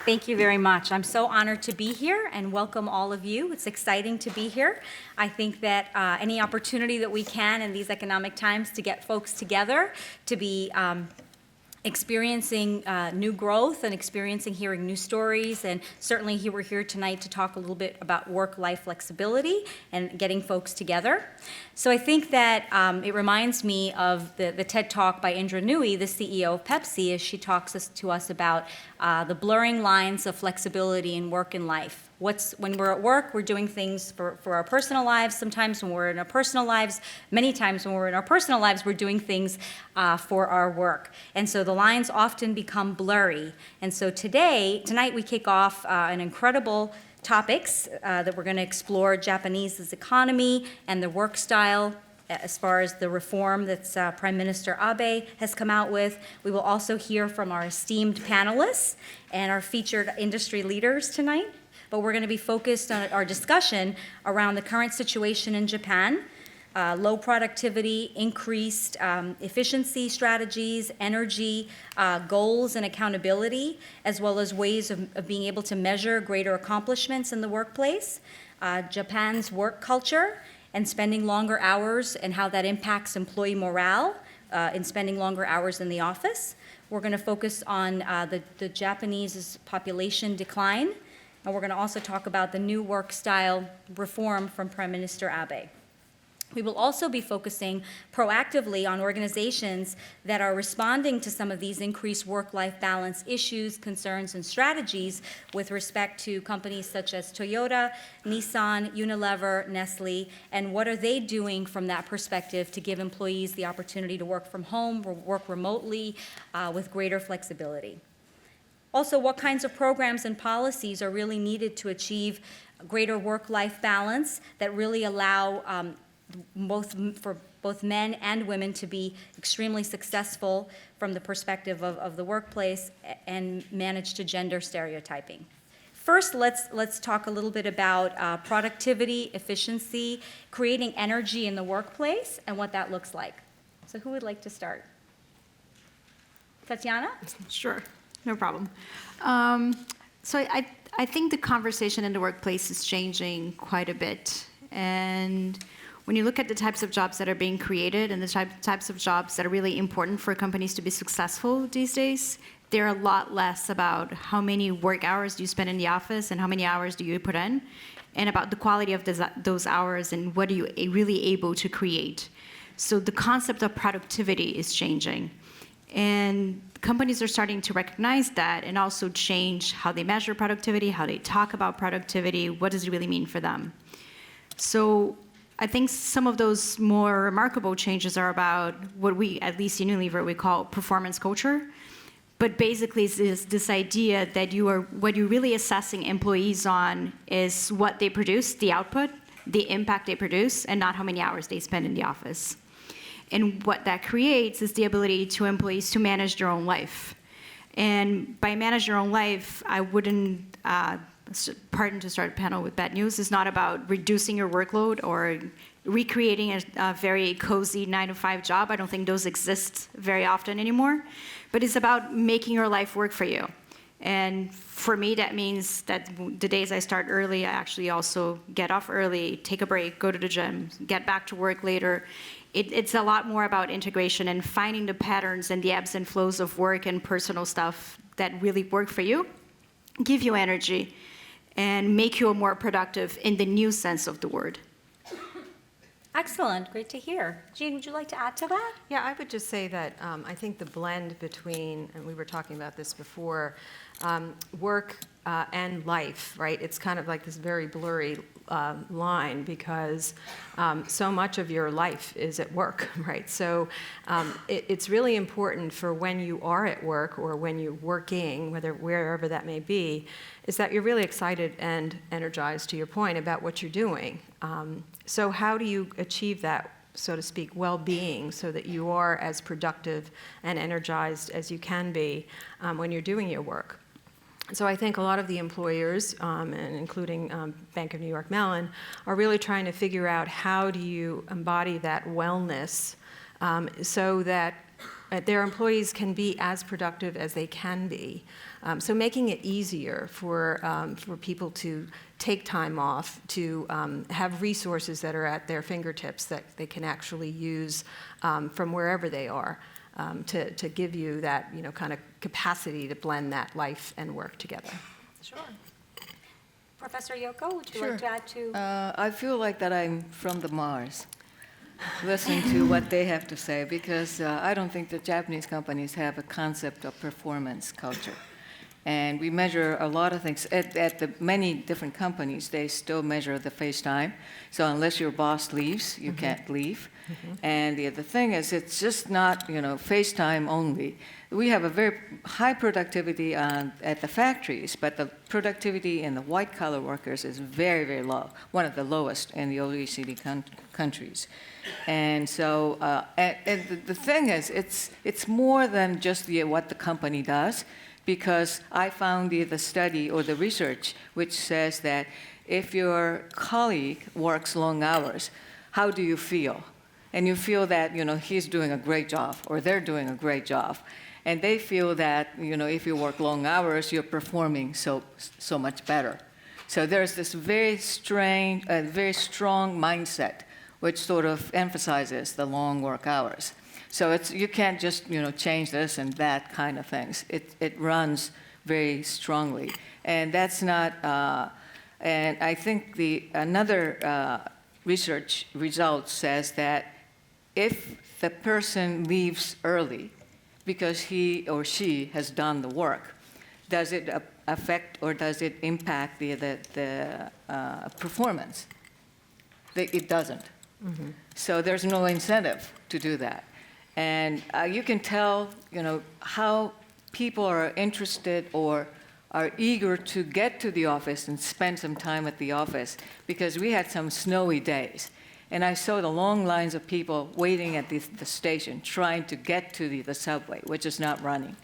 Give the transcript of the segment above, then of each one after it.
Thank you very much. I'm so honored to be here and welcome all of you. It's exciting to be here. I think that any opportunity that we can in these economic times to get folks together, to be experiencing new growth and experiencing hearing new stories, and certainly we're here tonight to talk a little bit about work-life flexibility and getting folks together. So I think that it reminds me of the TED Talk by Indra Nooyi, the CEO of Pepsi, as she talks to us about the blurring lines of flexibility in work and life. When we're at work, we're doing things for our personal lives. Sometimes when we're in our personal lives, many times when we're in our personal lives, we're doing things for our work. And so the lines often become blurry. And so tonight we kick off an incredible topics that we're going to explore: Japanese's economy and the work style, as far as the reform that Prime Minister Abe has come out with. We will also hear from our esteemed panelists and our featured industry leaders tonight. But we're going to be focused on our discussion around the current situation in Japan, low productivity, increased efficiency strategies, energy goals and accountability, as well as ways of being able to measure greater accomplishments in the workplace, Japan's work culture, and spending longer hours and how that impacts employee morale in spending longer hours in the office. We're going to focus on the Japanese population decline, and we're going to also talk about the new work style reform from Prime Minister Abe. We will also be focusing proactively on organizations that are responding to some of these increased work-life balance issues, concerns, and strategies with respect to companies such as Toyota, Nissan, Unilever, Nestle, and what are they doing from that perspective to give employees the opportunity to work from home or work remotely with greater flexibility. Also, what kinds of programs and policies are really needed to achieve greater work-life balance that really allow for both men and women to be extremely successful from the perspective of the workplace and manage to gender stereotyping. First, let's talk a little bit about productivity, efficiency, creating energy in the workplace, and what that looks like. So who would like to start? Tatiana? Sure, no problem. So I think the conversation in the workplace is changing quite a bit. And when you look at the types of jobs that are being created and the types of jobs that are really important for companies to be successful these days, they're a lot less about how many work hours do you spend in the office and how many hours do you put in, and about the quality of those hours and what are you really able to create. So the concept of productivity is changing. And companies are starting to recognize that and also change how they measure productivity, how they talk about productivity, what does it really mean for them. So I think some of those more remarkable changes are about what we, at least in Unilever, we call performance culture. But basically, it's this idea that what you're really assessing employees on is what they produce, the output, the impact they produce, and not how many hours they spend in the office. And what that creates is the ability to employees to manage their own life. And by manage your own life, I wouldn't, pardon to start a panel with bad news, is not about reducing your workload or recreating a very cozy 9-to-5 job. I don't think those exist very often anymore. But it's about making your life work for you. And for me, that means that the days I start early, I actually also get off early, take a break, go to the gym, get back to work later. It's a lot more about integration and finding the patterns and the ebbs and flows of work and personal stuff that really work for you, give you energy, and make you more productive in the new sense of the word. Excellent, great to hear. Jean, would you like to add to that? Yeah, I would just say that I think the blend between, and we were talking about this before, work and life, right? It's kind of like this very blurry line because so much of your life is at work, right? So it's really important for when you are at work or when you're working, wherever that may be, is that you're really excited and energized, to your point, about what you're doing. So how do you achieve that, so to speak, well-being so that you are as productive and energized as you can be when you're doing your work? So I think a lot of the employers, and including Bank of New York Mellon, are really trying to figure out how do you embody that wellness so that their employees can be as productive as they can be. So making it easier for people to take time off, to have resources that are at their fingertips that they can actually use from wherever they are, to give you that, kind of capacity to blend that life and work together. Sure. Professor Yoko, would you Sure. like to add to? I feel like that I'm from the Mars, listening to what they have to say, because I don't think the Japanese companies have a concept of performance culture. And we measure a lot of things. At the many different companies, they still measure the face time. So unless your boss leaves, you can't leave. And the other thing is, it's just not, face time only. We have a very high productivity at the factories, but the productivity in the white-collar workers is very, very low, one of the lowest in the OECD countries. And so, the thing is, it's more than just what the company does, because I found the study or the research which says that if your colleague works long hours, how do you feel? And you feel that, he's doing a great job or they're doing a great job. And they feel that, if you work long hours, you're performing so much better. So there's this very strong mindset which sort of emphasizes the long work hours. So you can't just, change this and that kind of things. It runs very strongly. And that's not, and I think another research result says that if the person leaves early because he or she has done the work, does it affect or does it impact the performance? It doesn't. Mm-hmm. So there's no incentive to do that. And you can tell, how people are interested or are eager to get to the office and spend some time at the office, because we had some snowy days. And I saw the long lines of people waiting at the station, trying to get to the subway, which is not running.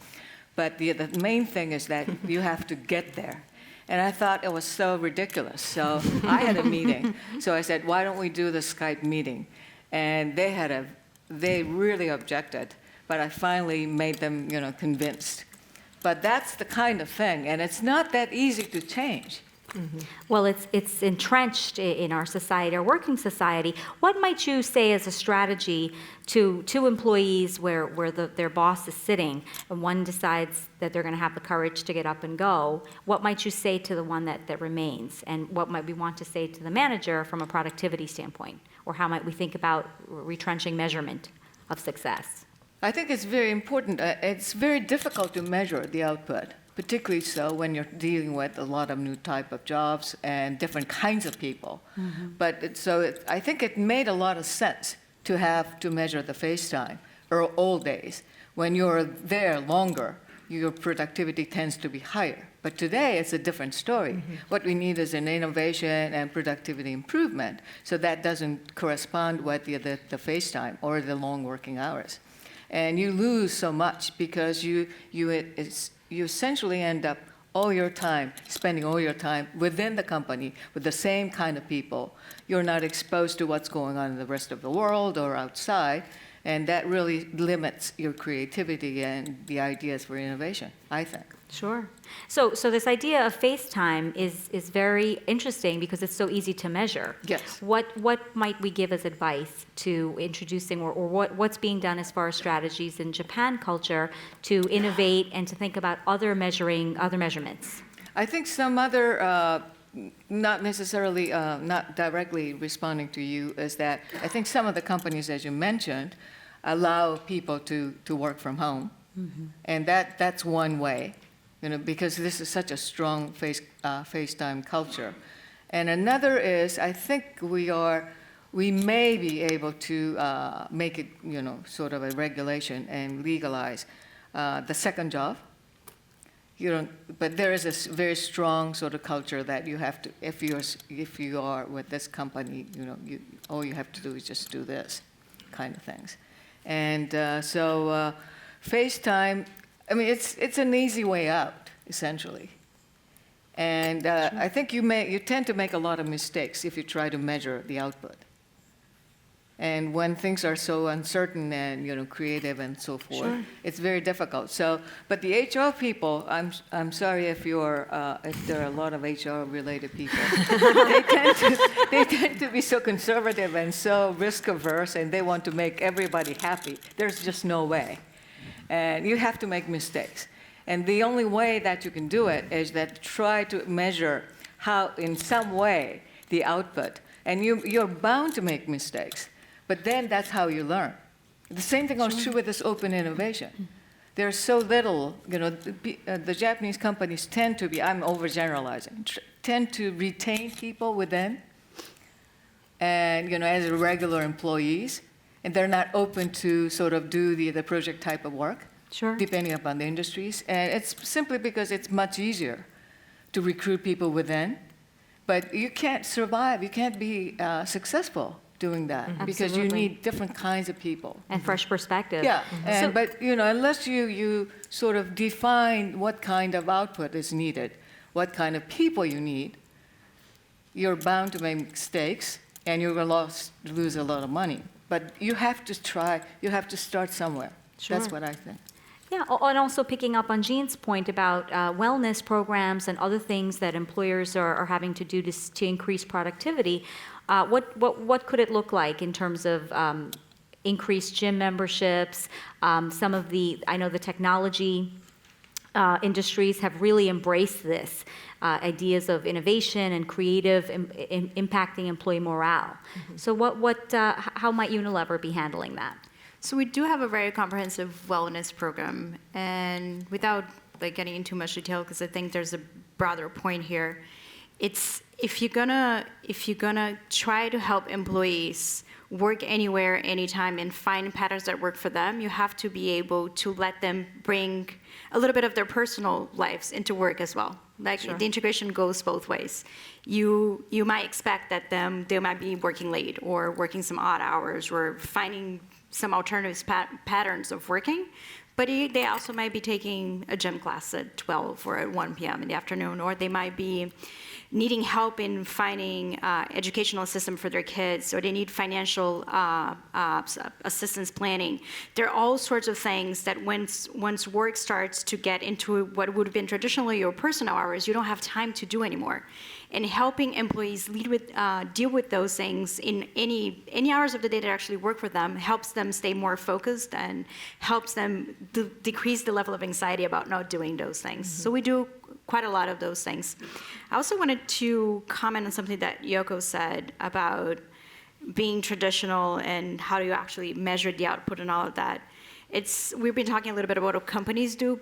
But the main thing is that you have to get there. And I thought it was so ridiculous. So I had a meeting. So I said, why don't we do the Skype meeting? And they really objected. But I finally made them, convinced. But that's the kind of thing. And it's not that easy to change. Mm-hmm. Well, it's entrenched in our society, our working society. What might you say as a strategy to employees where their boss is sitting and one decides that they're going to have the courage to get up and go? What might you say to the one that remains? And what might we want to say to the manager from a productivity standpoint? Or how might we think about retrenching measurement of success? I think it's very important. It's very difficult to measure the output, particularly so when you're dealing with a lot of new type of jobs and different kinds of people. Mm-hmm. But I think it made a lot of sense to have to measure the face time, or old days. When you're there longer, your productivity tends to be higher. But today, it's a different story. Mm-hmm. What we need is an innovation and productivity improvement, so that doesn't correspond with the face time or the long working hours. And you lose so much because you essentially end up spending all your time within the company with the same kind of people. You're not exposed to what's going on in the rest of the world or outside, and that really limits your creativity and the ideas for innovation, I think. Sure. So this idea of face time is very interesting because it's so easy to measure. Yes. What might we give as advice to introducing or what's being done as far as strategies in Japan culture to innovate and to think about other measurements? I think some other, not necessarily, not directly responding to you, is that I think some of the companies, as you mentioned, allow people to work from home. Mm-hmm. And that's one way. Because this is such a strong FaceTime culture. And another is, I think we may be able to make it, sort of a regulation and legalize the second job. But there is a very strong sort of culture that you have to, if you are with this company, all you have to do is just do this kind of things. And so FaceTime, I mean, it's an easy way out, essentially. And sure. I think you tend to make a lot of mistakes if you try to measure the output. And when things are so uncertain and, creative and so forth, it's very difficult. So, but the HR people, I'm sorry if there are a lot of HR-related people. they tend to be so conservative and so risk-averse, and they want to make everybody happy. There's just no way. And you have to make mistakes. And the only way that you can do it is that try to measure how, in some way, the output. And you're bound to make mistakes. But then that's how you learn. The same thing is true with this open innovation. There's so little, the Japanese companies tend to be, I'm overgeneralizing, tend to retain people within and, as regular employees, and they're not open to sort of do the project type of work, depending upon the industries. And it's simply because it's much easier to recruit people within, but you can't survive, you can't be successful doing that because you need different kinds of people. And fresh perspective. Yeah, but unless you sort of define what kind of output is needed, what kind of people you need, you're bound to make mistakes and you're going to lose a lot of money. But you have to try, you have to start somewhere. That's what I think. Yeah, and also picking up on Jean's point about wellness programs and other things that employers are having to do to increase productivity. What could it look like in terms of increased gym memberships? Some of I know the technology industries have really embraced this, ideas of innovation and creative impacting employee morale. So how might Unilever be handling that? So we do have a very comprehensive wellness program, and without getting into much detail, because I think there's a broader point here, it's if you're gonna try to help employees work anywhere, anytime, and find patterns that work for them, you have to be able to let them bring a little bit of their personal lives into work as well. The integration goes both ways. You might expect that they might be working late or working some odd hours or finding some alternative patterns of working, but they also might be taking a gym class at 12 or at 1 p.m. in the afternoon, or they might be needing help in finding educational system for their kids, or they need financial assistance planning. There are all sorts of things that once work starts to get into what would have been traditionally your personal hours, you don't have time to do anymore. And helping employees deal with those things in any hours of the day that actually work for them helps them stay more focused and helps them decrease the level of anxiety about not doing those things. So we do quite a lot of those things. I also wanted to comment on something that Yoko said about being traditional and how do you actually measure the output and all of that. We've been talking a little bit about what companies do,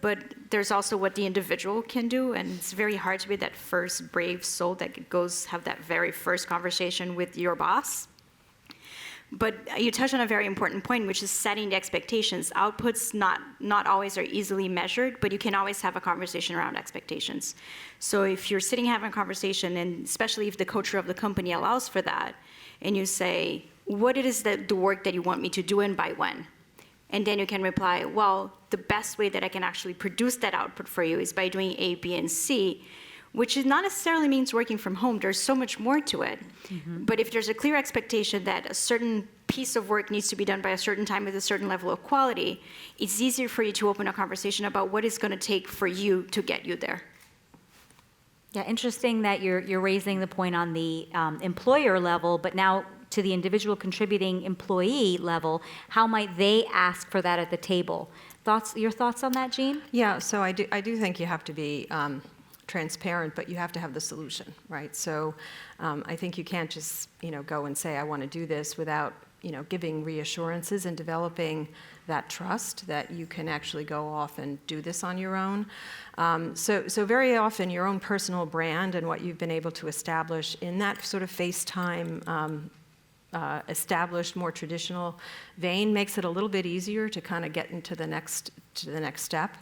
but there's also what the individual can do, and it's very hard to be that first brave soul that goes have that very first conversation with your boss. But you touched on a very important point, which is setting the expectations. Outputs not always are easily measured, but you can always have a conversation around expectations. So if you're sitting having a conversation, and especially if the culture of the company allows for that, and you say, what it is that the work that you want me to do and by when? And then you can reply, well, the best way that I can actually produce that output for you is by doing A, B, and C, which is not necessarily means working from home. There's so much more to it. But if there's a clear expectation that a certain piece of work needs to be done by a certain time with a certain level of quality, it's easier for you to open a conversation about what it's going to take for you to get you there. Yeah, interesting that you're raising the point on the employer level, but now to the individual contributing employee level, how might they ask for that at the table? Your thoughts on that, Jean? Yeah, so I do think you have to be transparent, but you have to have the solution, right? So I think you can't just go and say I want to do this without giving reassurances and developing that trust that you can actually go off and do this on your own. So very often your own personal brand and what you've been able to establish in that sort of FaceTime established, more traditional vein makes it a little bit easier to kind of get into the next step.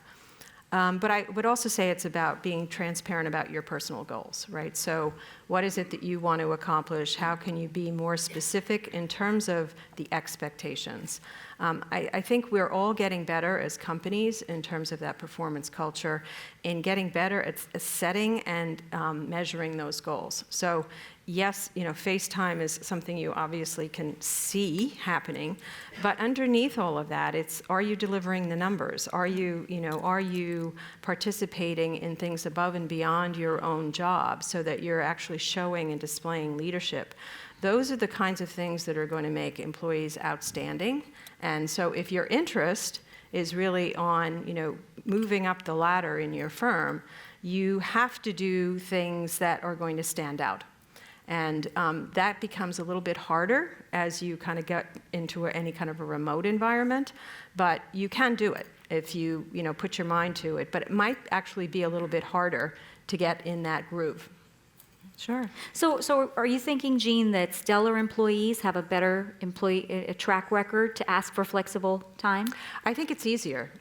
But I would also say it's about being transparent about your personal goals, right? So what is it that you want to accomplish? How can you be more specific in terms of the expectations? I think we're all getting better as companies in terms of that performance culture, in getting better at setting and measuring those goals. So yes, FaceTime is something you obviously can see happening, but underneath all of that, are you delivering the numbers? Are you participating in things above and beyond your own job so that you're actually showing and displaying leadership? Those are the kinds of things that are going to make employees outstanding. And so if your interest is really on, moving up the ladder in your firm, you have to do things that are going to stand out. And that becomes a little bit harder as you kind of get into any kind of a remote environment, but you can do it if you, put your mind to it. But it might actually be a little bit harder to get in that groove. Sure. So are you thinking, Jean, that stellar employees have a better a track record to ask for flexible time? I think it's easier,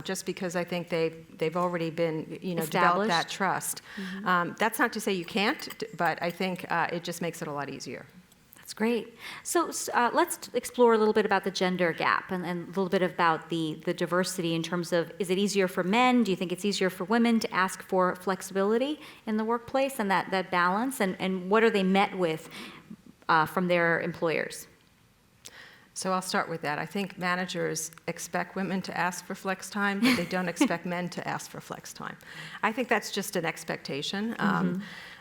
just because I think they've already been, developed Established? that trust. That's not to say you can't, but I think it just makes it a lot easier. That's great. So let's explore a little bit about the gender gap and a little bit about the diversity in terms of, is it easier for men? Do you think it's easier for women to ask for flexibility in the workplace and that balance? And what are they met with from their employers? So I'll start with that. I think managers expect women to ask for flex time, but they don't expect men to ask for flex time. I think that's just an expectation.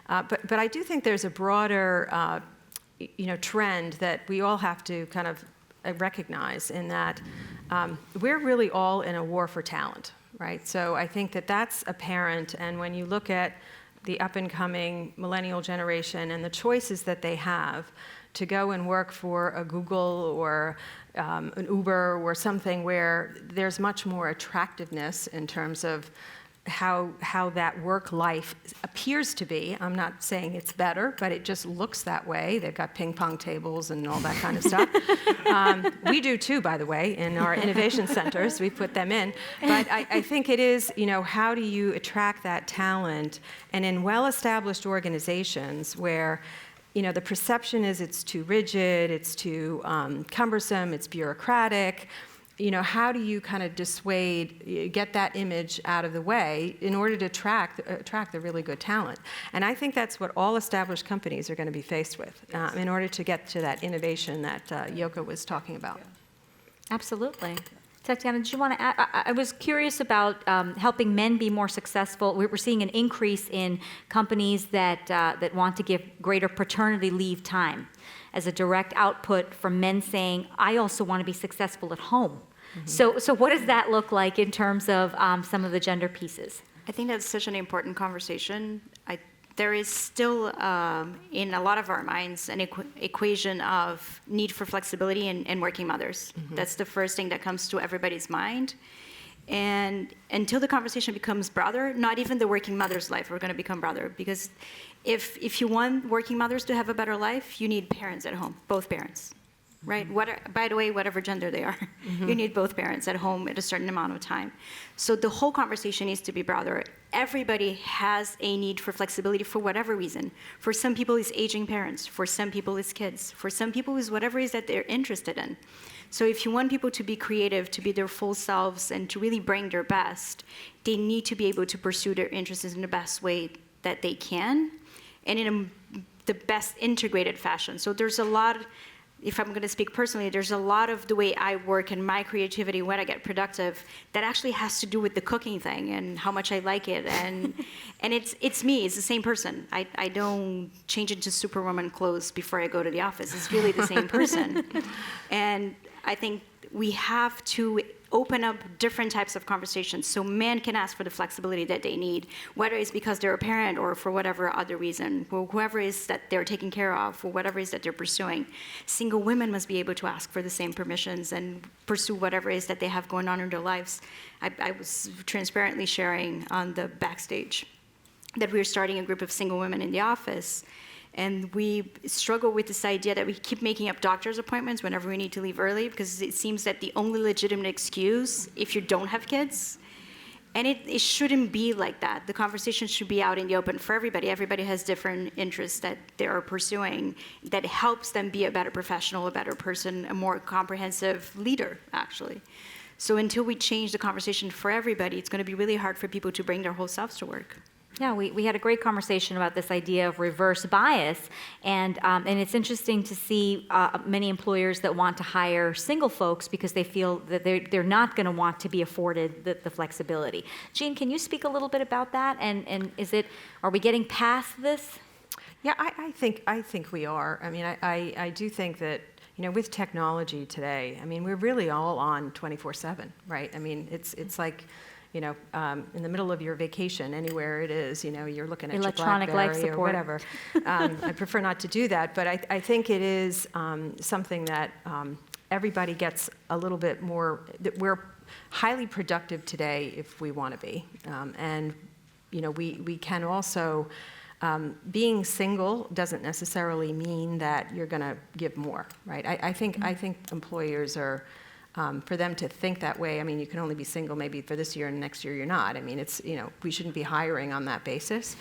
But I do think there's a broader trend that we all have to kind of recognize, in that we're really all in a war for talent, right? So I think that that's apparent, and when you look at the up-and-coming millennial generation and the choices that they have to go and work for a Google or an Uber or something where there's much more attractiveness in terms of how that work life appears to be. I'm not saying it's better, but it just looks that way. They've got ping pong tables and all that kind of stuff. We do too, by the way, in our innovation centers. We put them in. But I think it is, how do you attract that talent? And in well-established organizations where the perception is it's too rigid, it's too cumbersome, it's bureaucratic, how do you kind of dissuade, get that image out of the way in order to attract the really good talent? And I think that's what all established companies are going to be faced with in order to get to that innovation that Yoko was talking about. Absolutely. Tatiana, did you want to add? I was curious about helping men be more successful. We're seeing an increase in companies that want to give greater paternity leave time as a direct output from men saying, I also want to be successful at home. So what does that look like in terms of some of the gender pieces? I think that's such an important conversation. There is still, in a lot of our minds, an equation of need for flexibility and working mothers. That's the first thing that comes to everybody's mind. And until the conversation becomes broader, not even the working mother's life are going to become broader. Because if you want working mothers to have a better life, you need parents at home, both parents. Right? By the way, whatever gender they are, you need both parents at home at a certain amount of time. So the whole conversation needs to be broader. Everybody has a need for flexibility for whatever reason. For some people, it's aging parents. For some people, it's kids. For some people, it's whatever it is that they're interested in. So if you want people to be creative, to be their full selves, and to really bring their best, they need to be able to pursue their interests in the best way that they can, and in the best integrated fashion. So there's a lot. If I'm going to speak personally, there's a lot of the way I work and my creativity when I get productive that actually has to do with the cooking thing and how much I like it. And it's me. It's the same person. I don't change into Superwoman clothes before I go to the office. It's really the same person. And I think we have to open up different types of conversations so men can ask for the flexibility that they need, whether it's because they're a parent or for whatever other reason, or whoever it is that they're taking care of, or whatever it is that they're pursuing. Single women must be able to ask for the same permissions and pursue whatever it is that they have going on in their lives. I was transparently sharing on the backstage that we were starting a group of single women in the office. And we struggle with this idea that we keep making up doctor's appointments whenever we need to leave early, because it seems that the only legitimate excuse, if you don't have kids, And it shouldn't be like that. The conversation should be out in the open for everybody. Everybody has different interests that they are pursuing that helps them be a better professional, a better person, a more comprehensive leader, actually. So until we change the conversation for everybody, it's going to be really hard for people to bring their whole selves to work. Yeah, we had a great conversation about this idea of reverse bias, and it's interesting to see many employers that want to hire single folks because they feel that they're not going to want to be afforded the flexibility. Jean, can you speak a little bit about that? And are we getting past this? Yeah, I think we are. I mean, I do think that, with technology today, I mean, we're really all on 24/7, right? I mean, it's like, in the middle of your vacation, anywhere it is, you're looking at Electronic your life BlackBerry or support. whatever. I prefer not to do that, but I think it is something that everybody gets a little bit more, that we're highly productive today if we want to be. And, we can also, being single doesn't necessarily mean that you're going to give more, right? I think employers are, for them to think that way, I mean, you can only be single maybe for this year and next year you're not. I mean, it's, we shouldn't be hiring on that basis.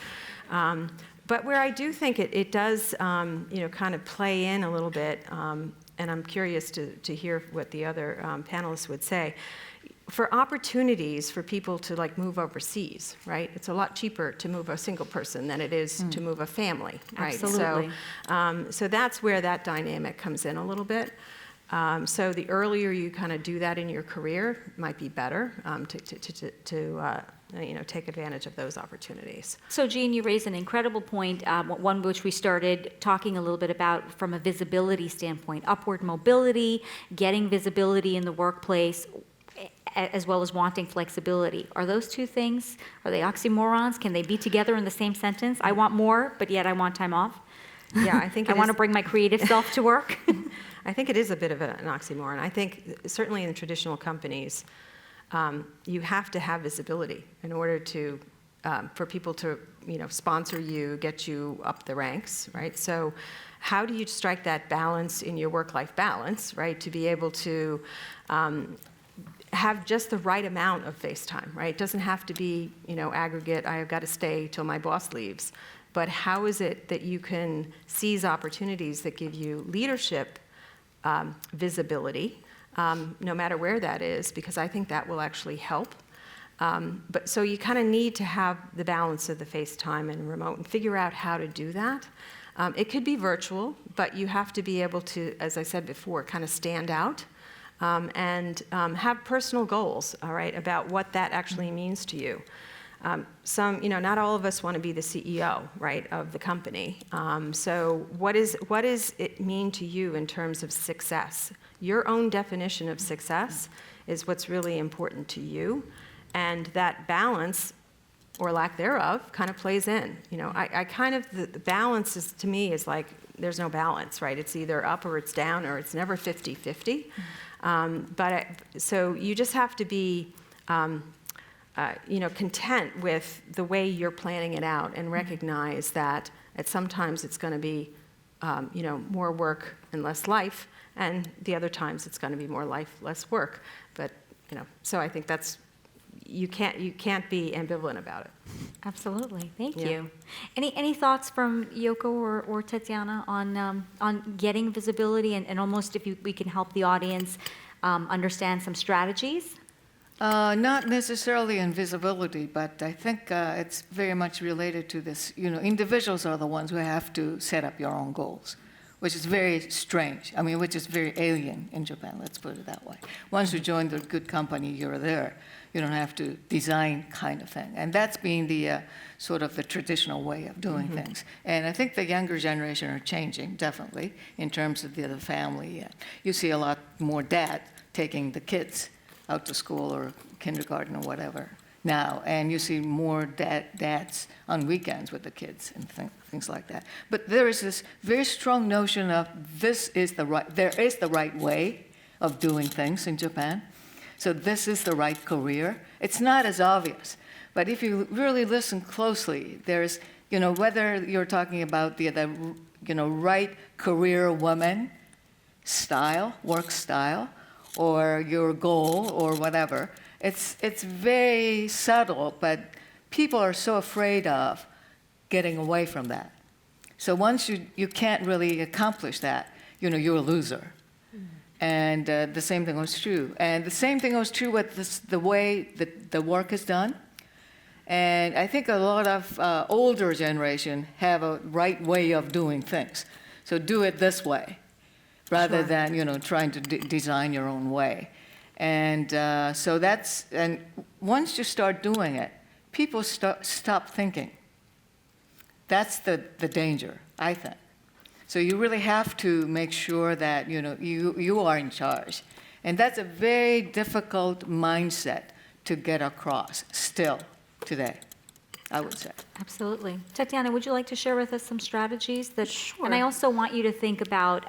But where I do think it does, kind of play in a little bit, and I'm curious to hear what the other panelists would say, for opportunities for people to move overseas, right? It's a lot cheaper to move a single person than it is to move a family, right? Absolutely. So that's where that dynamic comes in a little bit. So the earlier you kind of do that in your career might be better to take advantage of those opportunities. So, Jean, you raised an incredible point, one which we started talking a little bit about from a visibility standpoint, upward mobility, getting visibility in the workplace, as well as wanting flexibility. Are those two things, are they oxymorons? Can they be together in the same sentence? I want more, but yet I want time off. Yeah, I think I want to bring my creative self to work. I think it is a bit of an oxymoron. I think certainly in traditional companies, you have to have visibility in order to, for people to, sponsor you, get you up the ranks, right? So how do you strike that balance in your work-life balance, right? To be able to have just the right amount of face time, right? It doesn't have to be, aggregate, I've got to stay till my boss leaves. But how is it that you can seize opportunities that give you leadership visibility, no matter where that is, because I think that will actually help. But so you kind of need to have the balance of the face time and remote and figure out how to do that. It could be virtual, but you have to be able to, as I said before, kind of stand out and have personal goals, all right, about what that actually means to you. Not all of us want to be the CEO, right, of the company. So what does it mean to you in terms of success? Your own definition of success is what's really important to you. And that balance, or lack thereof, kind of plays in. The balance is, to me, is like, there's no balance, right? It's either up or it's down, or it's never 50-50. So you just have to be, content with the way you're planning it out and recognize that sometimes it's going to be, more work and less life, and the other times it's going to be more life, less work. But, so I think that's, you can't be ambivalent about it. Absolutely, thank Yeah. you. Any thoughts from Yoko or Tatiana on getting visibility and almost if we can help the audience understand some strategies? Not necessarily in visibility, but I think it's very much related to this. Individuals are the ones who have to set up your own goals, which is very strange. I mean, which is very alien in Japan, let's put it that way. Once you join the good company, you're there. You don't have to design kind of thing. And that's been the sort of the traditional way of doing things. And I think the younger generation are changing, definitely, in terms of the family. You see a lot more dad taking the kids out to school or kindergarten or whatever now, and you see more dads on weekends with the kids and things like that. But there is this very strong notion of there is the right way of doing things in Japan. So this is the right career. It's not as obvious, but if you really listen closely, there's, whether you're talking about the right career woman style, work style, or your goal or whatever, It's very subtle, but people are so afraid of getting away from that. So once you can't really accomplish that, you're a loser. And the same thing was true. And the same thing was true with the way that the work is done. And I think a lot of older generation have a right way of doing things. So do it this way, rather than trying to design your own way. And so and once you start doing it, people stop thinking. That's the danger, I think. So you really have to make sure that you are in charge. And that's a very difficult mindset to get across still today, I would say. Absolutely. Tatiana, would you like to share with us some strategies that? Sure. And I also want you to think about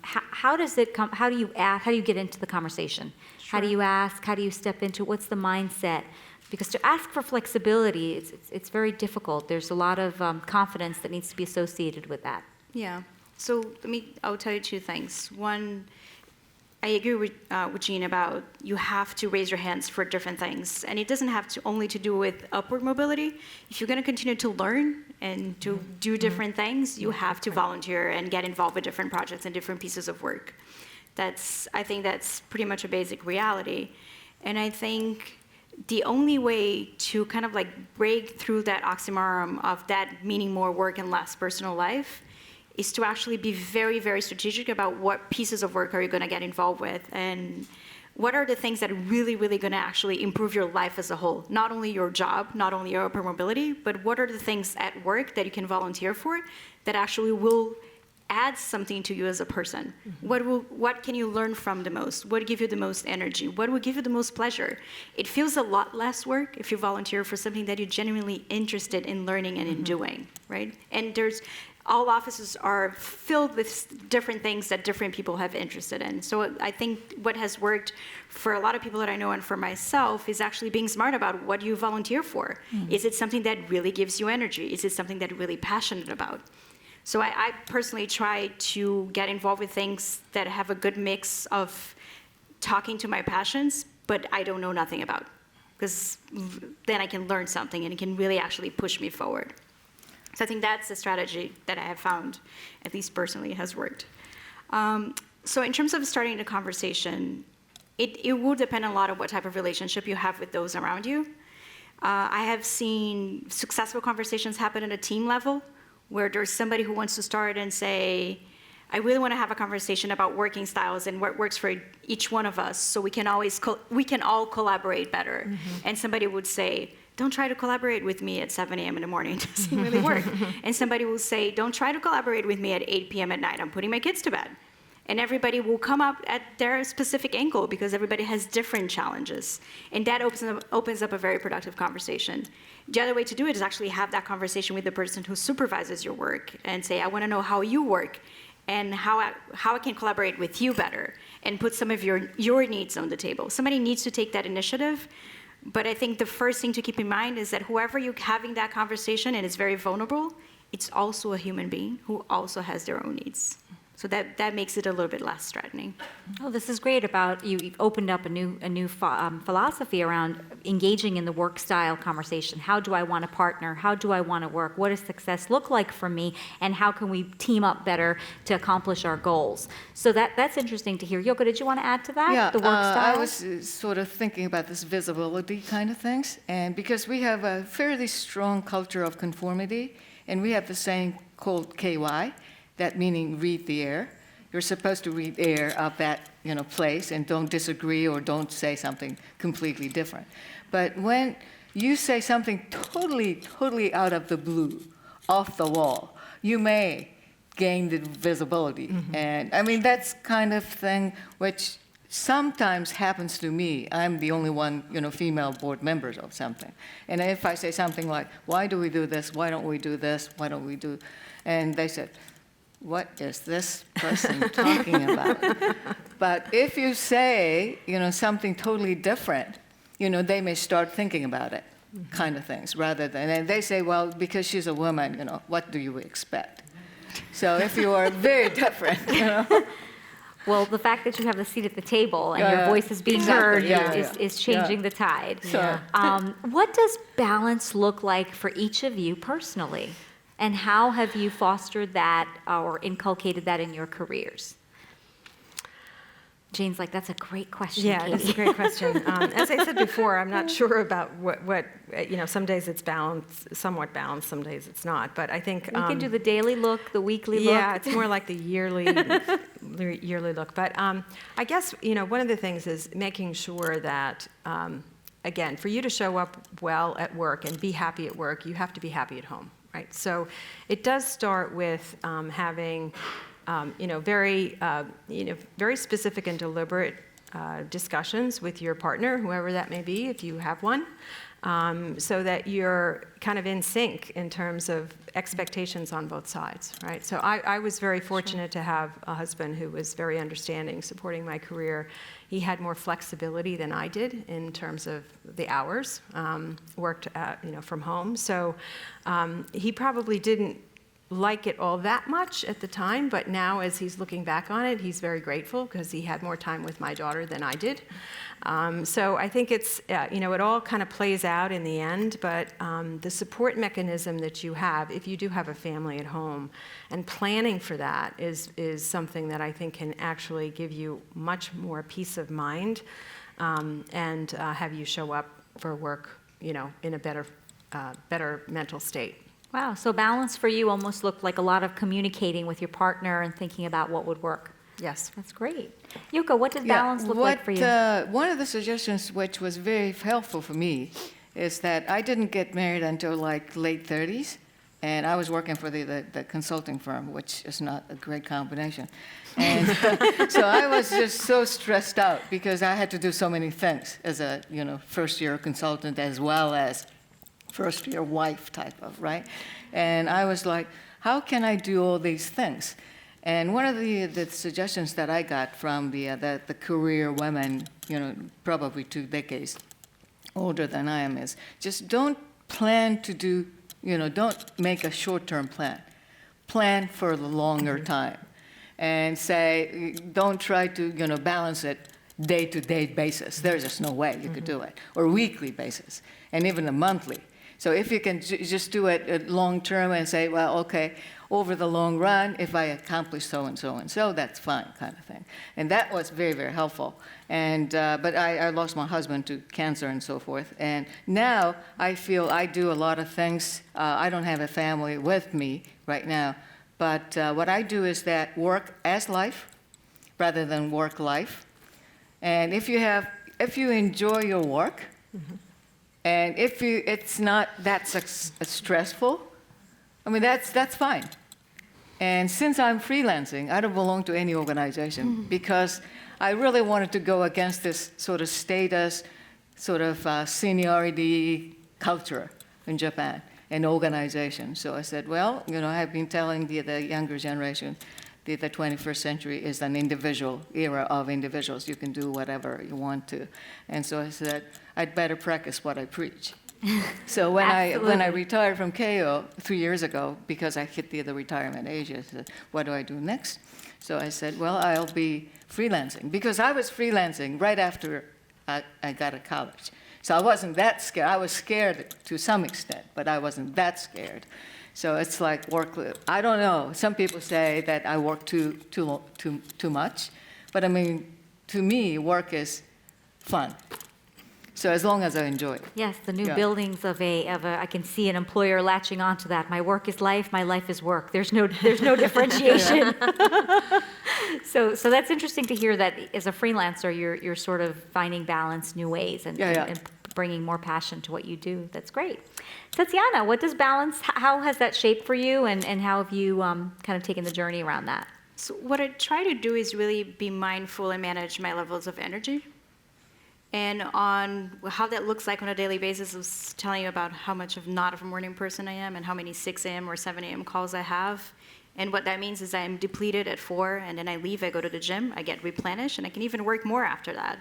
how does it come? How do you ask? How do you get into the conversation? How do you ask? How do you step into? What's the mindset? Because to ask for flexibility, it's very difficult. There's a lot of confidence that needs to be associated with that. Yeah. So I'll tell you two things. One, I agree with Jean about you have to raise your hands for different things. And it doesn't have to only to do with upward mobility. If you're going to continue to learn and to do different things, you have to volunteer and get involved with different projects and different pieces of work. I think that's pretty much a basic reality. And I think the only way to kind of like break through that oxymoron of that meaning more work and less personal life is to actually be very, very strategic about what pieces of work are you going to get involved with and what are the things that are really, really going to actually improve your life as a whole. Not only your job, not only your upper mobility, but what are the things at work that you can volunteer for that actually will add something to you as a person. What can you learn from the most? What give you the most energy? What will give you the most pleasure? It feels a lot less work if you volunteer for something that you're genuinely interested in learning and in doing, right? And all offices are filled with different things that different people have interested in. So I think what has worked for a lot of people that I know and for myself is actually being smart about what you volunteer for. Is it something that really gives you energy? Is it something that you're really passionate about? So I personally try to get involved with things that have a good mix of talking to my passions, but I don't know nothing about, because then I can learn something and it can really actually push me forward. So I think that's a strategy that I have found, at least personally, has worked. So in terms of starting the conversation, it will depend a lot on what type of relationship you have with those around you. I have seen successful conversations happen at a team level, where there's somebody who wants to start and say, I really want to have a conversation about working styles and what works for each one of us, so we can all collaborate better. And somebody would say, don't try to collaborate with me at 7 a.m. in the morning. It doesn't really work. And somebody will say, don't try to collaborate with me at 8 p.m. at night. I'm putting my kids to bed. And everybody will come up at their specific angle because everybody has different challenges. And that opens up a very productive conversation. The other way to do it is actually have that conversation with the person who supervises your work and say, I want to know how you work and how I can collaborate with you better and put some of your needs on the table. Somebody needs to take that initiative. But I think the first thing to keep in mind is that whoever you're having that conversation and is very vulnerable, it's also a human being who also has their own needs. So that makes it a little bit less threatening. Oh, this is great about you've opened up a new philosophy around engaging in the work style conversation. How do I want to partner? How do I want to work? What does success look like for me? And how can we team up better to accomplish our goals? So that's interesting to hear. Yoko, did you want to add to that? Yeah, the work style? I was sort of thinking about this visibility kind of things. And because we have a fairly strong culture of conformity, and we have the saying called KY, that meaning read the air. You're supposed to read air of that place and don't disagree or don't say something completely different. But when you say something totally out of the blue, off the wall, you may gain the visibility. And I mean, that's kind of thing which sometimes happens to me. I'm the only one, female board member of something. And if I say something like, why do we do this? Why don't we do this? Why don't we do? And they said, what is this person talking about? But if you say, something totally different, they may start thinking about it, kind of things, rather than, and they say, well, because she's a woman, what do you expect? So if you are very different, Well, the fact that you have the seat at the table and your Yeah, voice is being exactly. heard Yeah, is changing yeah. the tide. So- What does balance look like for each of you personally? And how have you fostered that or inculcated that in your careers? Jane's like, that's a great question, Yeah, Katie. that's a great question. As I said before, I'm not sure about what some days it's balanced, somewhat balanced, some days it's not. But I think We can do the daily look, the weekly look. yeah, it's more like the yearly look. But I guess one of the things is making sure that again, for you to show up well at work and be happy at work, you have to be happy at home, right? So it does start with having very specific and deliberate discussions with your partner, whoever that may be, if you have one, so that you're kind of in sync in terms of expectations on both sides, right? So I was very fortunate to have a husband who was very understanding, supporting my career. He had more flexibility than I did in terms of the hours, worked from home. So he probably didn't like it all that much at the time, but now as he's looking back on it, he's very grateful because he had more time with my daughter than I did. So I think it's, it all kind of plays out in the end, but the support mechanism that you have, if you do have a family at home, and planning for that is something that I think can actually give you much more peace of mind and have you show up for work, in a better mental state. Wow, so balance for you almost looked like a lot of communicating with your partner and thinking about what would work. Yes. That's great. Yuka, what does balance look like for you? One of the suggestions which was very helpful for me is that I didn't get married until like late 30s, and I was working for the consulting firm, which is not a great combination. And so I was just so stressed out because I had to do so many things as a first-year consultant as well as first-year wife type of, right? And I was like, how can I do all these things? And one of the suggestions that I got from the career women, probably 2 decades older than I am, is just don't plan to do, don't make a short-term plan. Plan for the longer time. And say, don't try to, balance it day-to-day basis. There's just no way you could do it. Or weekly basis, and even a monthly. So if you can just do it long-term and say, well, okay, over the long run, if I accomplish so and so and so, that's fine, kind of thing. And that was very, very helpful. And but I lost my husband to cancer and so forth. And now I feel I do a lot of things. I don't have a family with me right now. But what I do is that work as life rather than work life. And if you enjoy your work, and if it's not that stressful, I mean, that's fine. And since I'm freelancing, I don't belong to any organization because I really wanted to go against this sort of status, sort of seniority culture in Japan and organization. So I said, well, I've been telling the younger generation the 21st century is an individual era of individuals. You can do whatever you want to. And so I said, I'd better practice what I preach. So when I retired from KO 3 years ago, because I hit the retirement age, I said, what do I do next? So I said, well, I'll be freelancing. Because I was freelancing right after I got out of college. So I wasn't that scared. I was scared to some extent, but I wasn't that scared. So it's like work. I don't know. Some people say that I work too much, but I mean, to me, work is fun. So as long as I enjoy it. Yes, the new buildings of I can see an employer latching onto that. My work is life, my life is work. There's no differentiation. So that's interesting to hear that as a freelancer, you're sort of finding balance, new ways, and bringing more passion to what you do. That's great. Tatiana, what does balance, how has that shaped for you, and how have you kind of taken the journey around that? So what I try to do is really be mindful and manage my levels of energy. And on how that looks like on a daily basis, I was telling you about how much of not of a morning person I am and how many 6 a.m. or 7 a.m. calls I have. And what that means is I'm depleted at 4, and then I leave, I go to the gym, I get replenished, and I can even work more after that.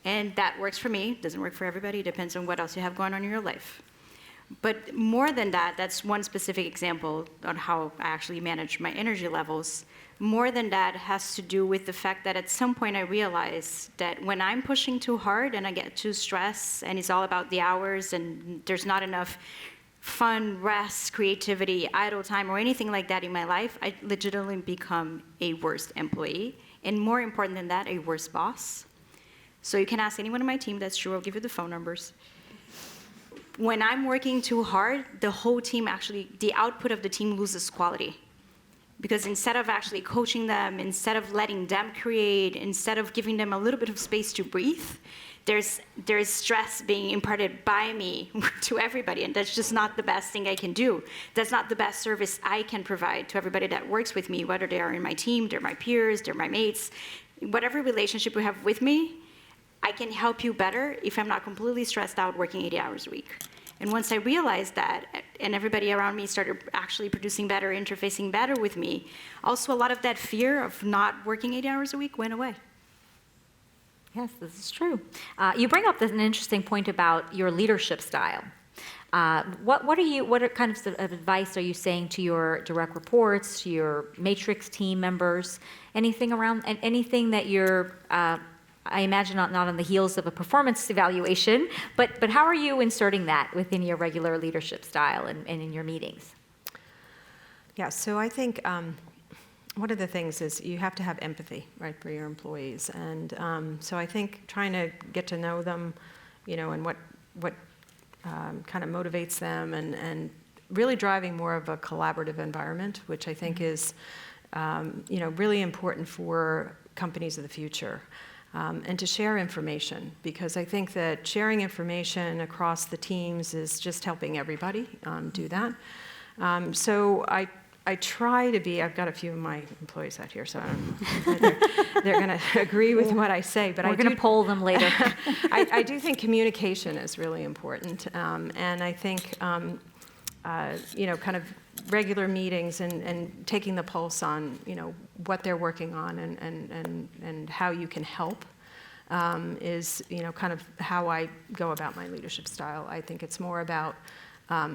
And that works for me. Doesn't work for everybody. Depends on what else you have going on in your life. But more than that, that's one specific example on how I actually manage my energy levels. More than that has to do with the fact that at some point I realized that when I'm pushing too hard and I get too stressed and it's all about the hours and there's not enough fun, rest, creativity, idle time, or anything like that in my life, I legitimately become a worse employee. And more important than that, a worse boss. So you can ask anyone on my team, that's true, I'll give you the phone numbers. When I'm working too hard, the whole team actually, the output of the team loses quality. Because instead of actually coaching them, instead of letting them create, instead of giving them a little bit of space to breathe, there's stress being imparted by me to everybody, and that's just not the best thing I can do. That's not the best service I can provide to everybody that works with me, whether they are in my team, they're my peers, they're my mates. Whatever relationship you have with me, I can help you better if I'm not completely stressed out working 80 hours a week. And once I realized that, and everybody around me started actually producing better, interfacing better with me, also a lot of that fear of not working 80 hours a week went away. Yes, this is true. You bring up an interesting point about your leadership style. What kind of advice are you saying to your direct reports, to your matrix team members? Anything that you're, I imagine not on the heels of a performance evaluation, but how are you inserting that within your regular leadership style and in your meetings? Yeah, so I think one of the things is you have to have empathy, right, for your employees. And so I think trying to get to know them, and what kind of motivates them, and really driving more of a collaborative environment, which I think is, really important for companies of the future. And to share information, because I think that sharing information across the teams is just helping everybody do that. So I try to be, I've got a few of my employees out here, so I don't know if they're going to agree with what I say, but we're going to poll them later. I do think communication is really important, and I think, kind of regular meetings and taking the pulse on, what they're working on and how you can help is, kind of how I go about my leadership style. I think it's more about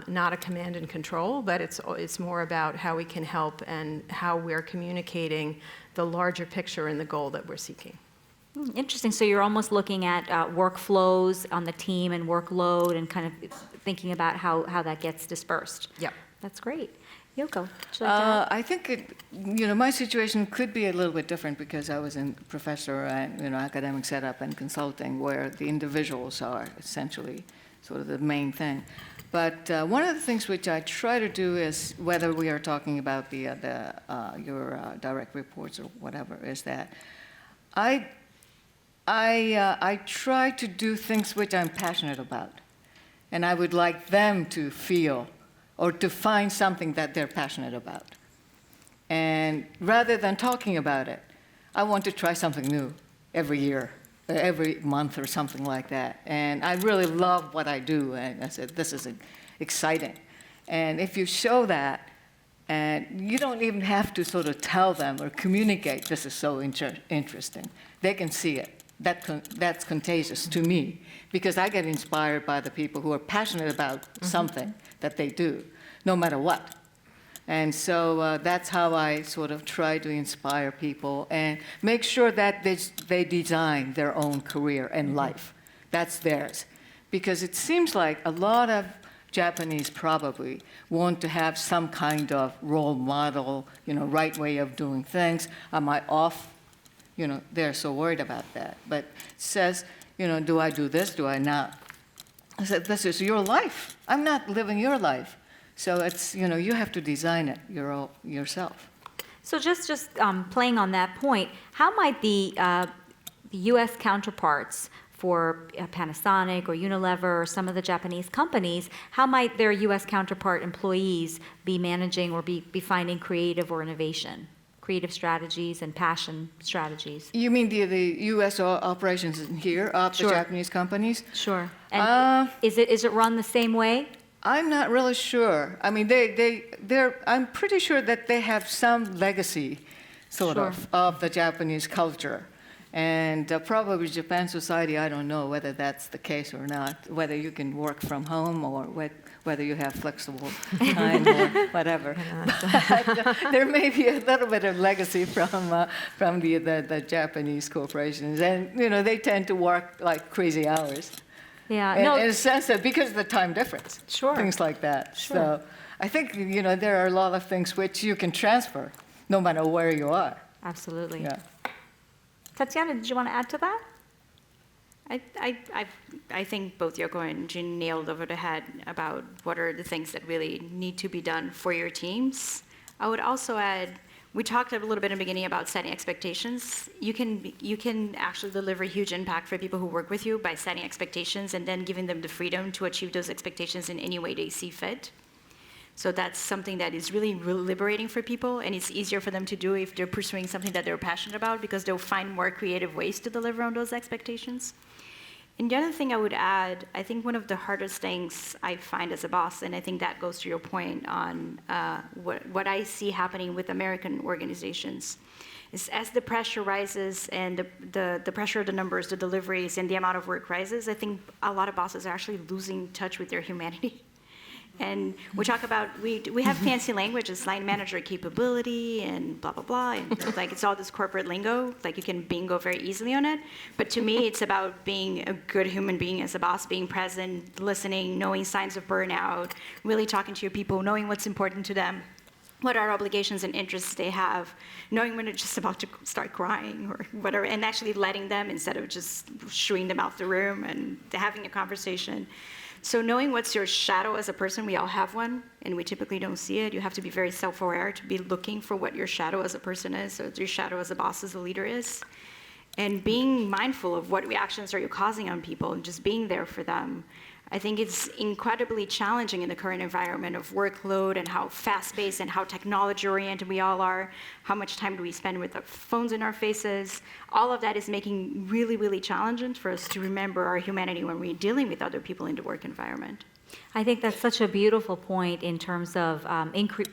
not a command and control, but it's more about how we can help and how we're communicating the larger picture and the goal that we're seeking. Interesting. So you're almost looking at workflows on the team and workload and kind of thinking about how that gets dispersed. Yep. That's great. Yoko, would you like to add? I think my situation could be a little bit different because I was a professor and academic setup and consulting, where the individuals are essentially sort of the main thing. But one of the things which I try to do is, whether we are talking about your direct reports or whatever, is that I try to do things which I'm passionate about, and I would like them to feel or to find something that they're passionate about. And rather than talking about it, I want to try something new every year, every month or something like that. And I really love what I do, and I said, this is exciting. And if you show that, and you don't even have to sort of tell them or communicate, this is so interesting. They can see it. That's contagious to me, because I get inspired by the people who are passionate about something that they do, no matter what. And so that's how I sort of try to inspire people and make sure that they design their own career and life. That's theirs. Because it seems like a lot of Japanese probably want to have some kind of role model, right way of doing things. Am I off? They're so worried about that. But it says, do I do this? Do I not? I said, this is your life. I'm not living your life. So it's, you have to design it yourself. So just playing on that point, how might the U.S. counterparts for Panasonic or Unilever or some of the Japanese companies, how might their U.S. counterpart employees be managing or be finding creative or innovation? Creative strategies and passion strategies. You mean the U.S. operations in here of Sure. the Japanese companies? Sure. And is it run the same way? I'm not really sure. I mean, I'm pretty sure that they have some legacy, sort Sure. of the Japanese culture. And probably Japan society, I don't know whether that's the case or not, whether you can work from home or whether you have flexible time or whatever. But there may be a little bit of legacy from the Japanese corporations, and they tend to work like crazy hours. Yeah, In a sense that because of the time difference, Sure. things like that. Sure. So I think there are a lot of things which you can transfer, no matter where you are. Absolutely. Yeah. Tatiana, did you want to add to that? I think both Yoko and Jean nailed over the head about what are the things that really need to be done for your teams. I would also add, we talked a little bit in the beginning about setting expectations. You can actually deliver huge impact for people who work with you by setting expectations and then giving them the freedom to achieve those expectations in any way they see fit. So that's something that is really liberating for people, and it's easier for them to do if they're pursuing something that they're passionate about, because they'll find more creative ways to deliver on those expectations. And the other thing I would add, I think one of the hardest things I find as a boss, and I think that goes to your point on what I see happening with American organizations, is as the pressure rises and the pressure of the numbers, the deliveries, and the amount of work rises, I think a lot of bosses are actually losing touch with their humanity. And we talk about, we have fancy languages, line manager capability and blah, blah, blah. And like it's all this corporate lingo, like you can bingo very easily on it. But to me, it's about being a good human being as a boss, being present, listening, knowing signs of burnout, really talking to your people, knowing what's important to them, what are obligations and interests they have, knowing when they're just about to start crying or whatever, and actually letting them instead of just shooing them out the room and having a conversation. So knowing what's your shadow as a person, we all have one, and we typically don't see it. You have to be very self-aware to be looking for what your shadow as a person is, or your shadow as a boss, as a leader is. And being mindful of what reactions are you causing on people and just being there for them. I think it's incredibly challenging in the current environment of workload and how fast-paced and how technology-oriented we all are. How much time do we spend with our phones in our faces? All of that is making really, really challenging for us to remember our humanity when we're dealing with other people in the work environment. I think that's such a beautiful point in terms of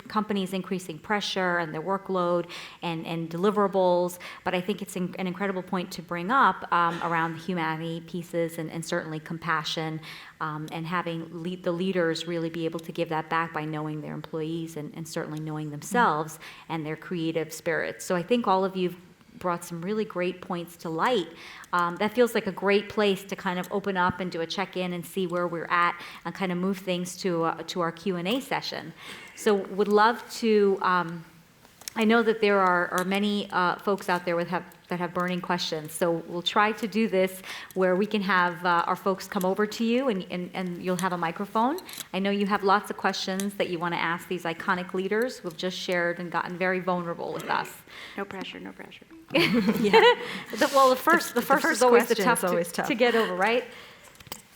companies increasing pressure and their workload and deliverables. But I think it's an incredible point to bring up around the humanity pieces and certainly compassion and having the leaders really be able to give that back by knowing their employees and certainly knowing themselves and their creative spirits. So I think all of you brought some really great points to light. That feels like a great place to kind of open up and do a check-in and see where we're at and kind of move things to our Q&A session. So would love to, I know that there are many folks out there that have burning questions. So we'll try to do this where we can have our folks come over to you and you'll have a microphone. I know you have lots of questions that you want to ask these iconic leaders who have just shared and gotten very vulnerable with us. No pressure, no pressure. Yeah. The first is always the question tough to get over, right?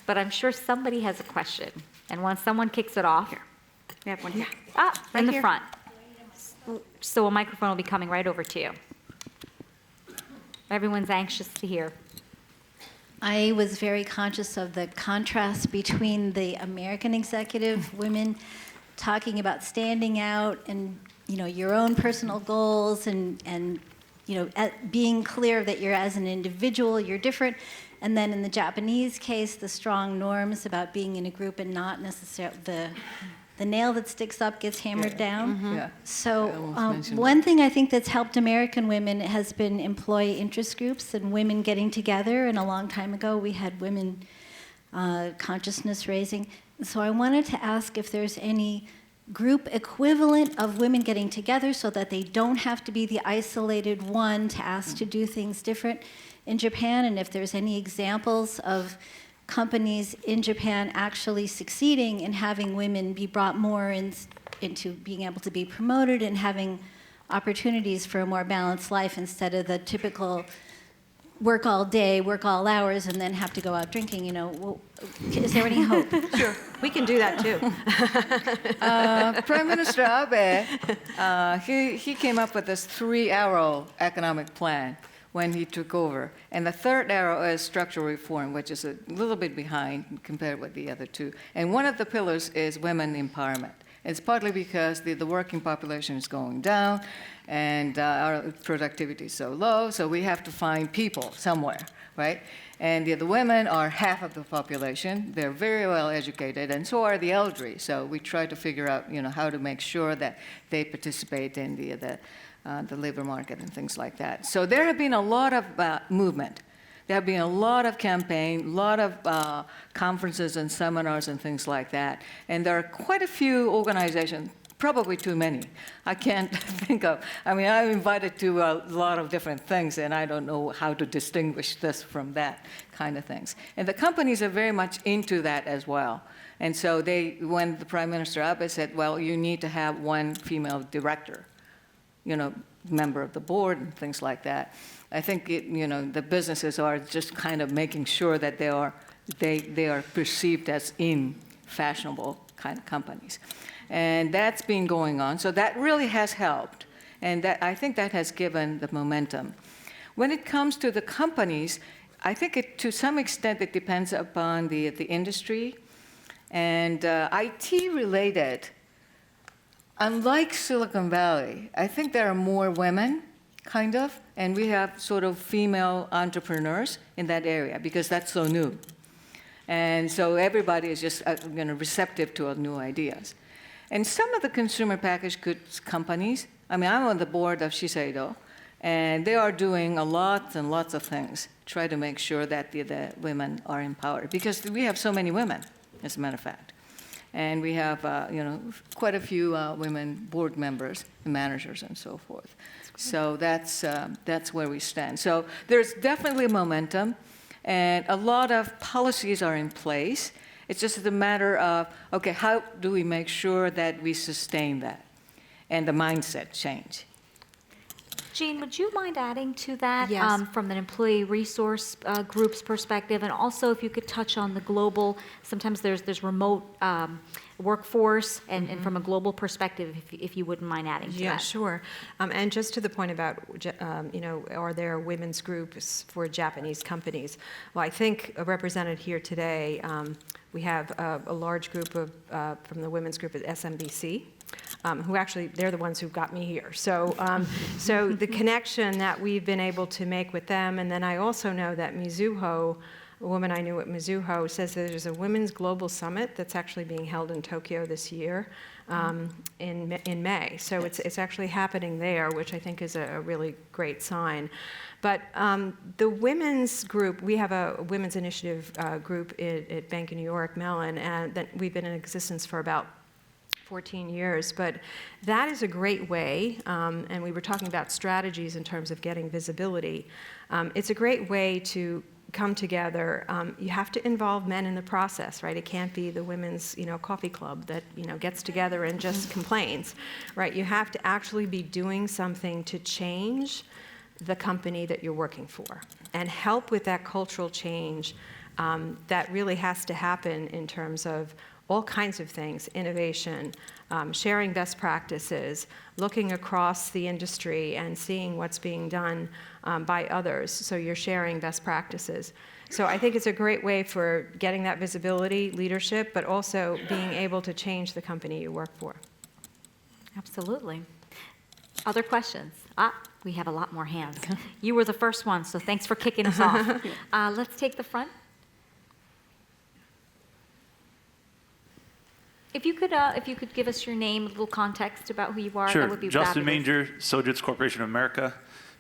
But I'm sure somebody has a question. And once someone kicks it off, Here. We have one here. in the here. front. So a microphone will be coming right over to you. Everyone's anxious to hear. I was very conscious of the contrast between the American executive women talking about standing out and your own personal goals and being clear that you're as an individual, you're different. And then in the Japanese case, the strong norms about being in a group and not necessarily the nail that sticks up gets hammered down. Yeah. So I almost mentioned one thing I think that's helped American women has been employee interest groups and women getting together. And a long time ago, we had women consciousness raising. So I wanted to ask if there's any group equivalent of women getting together so that they don't have to be the isolated one to ask to do things different in Japan, and if there's any examples of companies in Japan actually succeeding in having women be brought more into being able to be promoted and having opportunities for a more balanced life instead of the typical work all day, work all hours, and then have to go out drinking. Is there any hope? Sure, we can do that too. Prime Minister Abe, he came up with this 3-arrow economic plan when he took over. And the third arrow is structural reform, which is a little bit behind compared with the other two. And one of the pillars is women empowerment. It's partly because the working population is going down, and our productivity is so low, so we have to find people somewhere, right? And the women are half of the population. They're very well educated, and so are the elderly. So we try to figure out, how to make sure that they participate in the labor market and things like that. So there have been a lot of movement. There have been a lot of campaign, a lot of conferences and seminars and things like that. And there are quite a few organizations, probably too many. I can't think of, I'm invited to a lot of different things, and I don't know how to distinguish this from that kind of things. And the companies are very much into that as well. And so when the Prime Minister Abe said, well, you need to have one female director, member of the board and things like that, I think the businesses are just kind of making sure that they are perceived as fashionable kind of companies. And that's been going on. So that really has helped. And I think that has given the momentum. When it comes to the companies, I think to some extent it depends upon the industry. And IT-related, unlike Silicon Valley, I think there are more women, kind of, and we have sort of female entrepreneurs in that area because that's so new. And so everybody is just receptive to new ideas. And some of the consumer packaged goods companies, I'm on the board of Shiseido, and they are doing a lot and lots of things, try to make sure that the women are empowered, because we have so many women, as a matter of fact. And we have, quite a few women board members, managers, and so forth. So that's where we stand. So there's definitely momentum, and a lot of policies are in place. It's just a matter of, okay, how do we make sure that we sustain that and the mindset change? Jean, would you mind adding to that? Yes. From an employee resource group's perspective, and also if you could touch on the global, sometimes there's remote workforce, and from a global perspective, if you wouldn't mind adding to that. Yeah, sure. And just to the point about, are there women's groups for Japanese companies? Well, I think represented here today, we have a large group from the women's group at SMBC. Who actually, they're the ones who got me here. So, so the connection that we've been able to make with them, and then I also know that Mizuho, a woman I knew at Mizuho, says that there's a women's global summit that's actually being held in Tokyo this year in May. So it's actually happening there, which I think is a really great sign. But the women's group, we have a women's initiative group at Bank of New York, Mellon, and that we've been in existence for about 14 years, but that is a great way, and we were talking about strategies in terms of getting visibility. It's a great way to come together. You have to involve men in the process, right? It can't be the women's, coffee club that, gets together and just complains, right? You have to actually be doing something to change the company that you're working for and help with that cultural change that really has to happen in terms of all kinds of things, innovation, sharing best practices, looking across the industry and seeing what's being done by others, so you're sharing best practices. So I think it's a great way for getting that visibility, leadership, but also being able to change the company you work for. Absolutely. Other questions? We have a lot more hands. You were the first one, so thanks for kicking us off. Let's take the front. If you could give us your name, a little context about who you are, Sure. That would be Justin fabulous. Manger, Sojitz Corporation of America,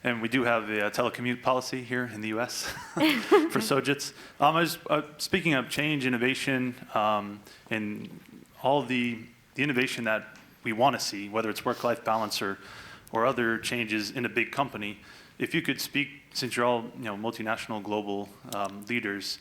and we do have a telecommute policy here in the U.S. for Sojitz. Speaking of change, innovation, and all the innovation that we want to see, whether it's work-life balance or other changes in a big company, if you could speak, since you're all multinational global leaders.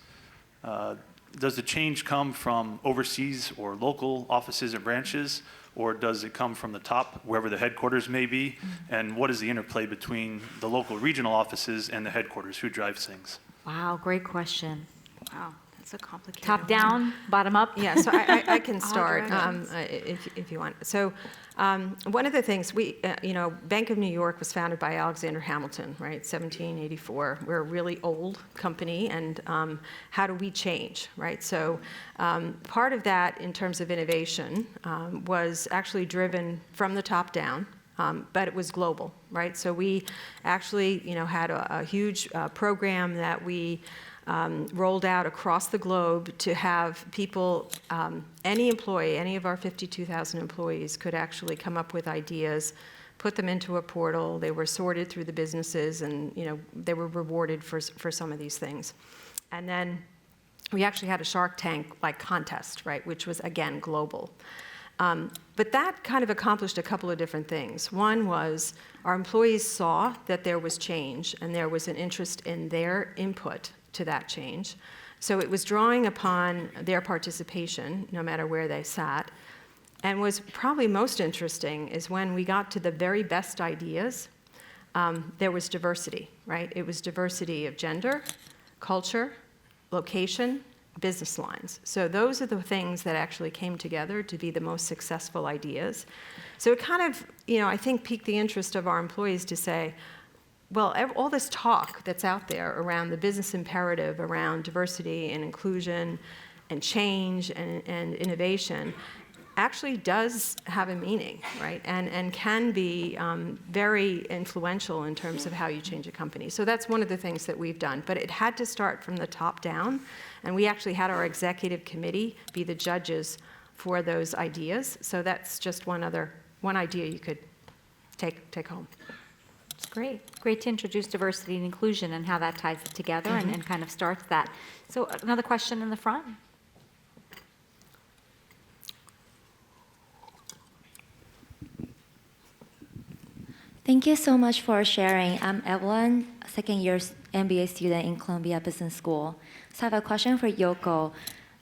Does the change come from overseas or local offices and branches, or does it come from the top, wherever the headquarters may be? Mm-hmm. And what is the interplay between the local regional offices and the headquarters? Who drives things? Wow, great question. Wow, that's It's a complicated Top one. down, bottom up? Yeah, so I can All start directions. if you want. So one of the things Bank of New York was founded by Alexander Hamilton, right, 1784. We're a really old company, and how do we change, right? So part of that in terms of innovation was actually driven from the top down. But it was global, right? So we actually, had a huge program that we rolled out across the globe to have people, any employee, any of our 52,000 employees could actually come up with ideas, put them into a portal. They were sorted through the businesses, and they were rewarded for some of these things. And then we actually had a Shark Tank like contest, right, which was again global. But that kind of accomplished a couple of different things. One was our employees saw that there was change and there was an interest in their input to that change. So it was drawing upon their participation, no matter where they sat. And was probably most interesting is when we got to the very best ideas, there was diversity, right? It was diversity of gender, culture, location, business lines. So those are the things that actually came together to be the most successful ideas. So it kind of, I think piqued the interest of our employees to say, well, all this talk that's out there around the business imperative, around diversity and inclusion and change and innovation actually does have a meaning, right? And can be very influential in terms of how you change a company. So that's one of the things that we've done. But it had to start from the top down. And we actually had our executive committee be the judges for those ideas. So that's just one idea you could take home. It's great. Great to introduce diversity and inclusion and how that ties it together and kind of starts that. So another question in the front. Thank you so much for sharing. I'm Evelyn, second-year MBA student in Columbia Business School. So I have a question for Yoko.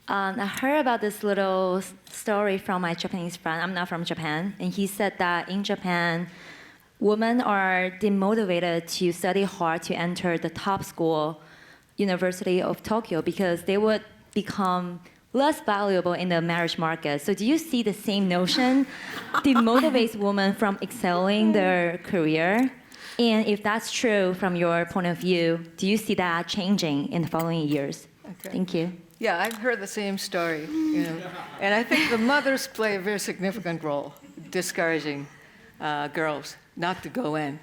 I heard about this little story from my Japanese friend. I'm not from Japan. And he said that in Japan, women are demotivated to study hard to enter the top school, University of Tokyo, because they would become less valuable in the marriage market. So do you see the same notion demotivates women from excelling their career? And if that's true from your point of view, do you see that changing in the following years? Okay. Thank you. Yeah, I've heard the same story, and I think the mothers play a very significant role, discouraging girls not to go in.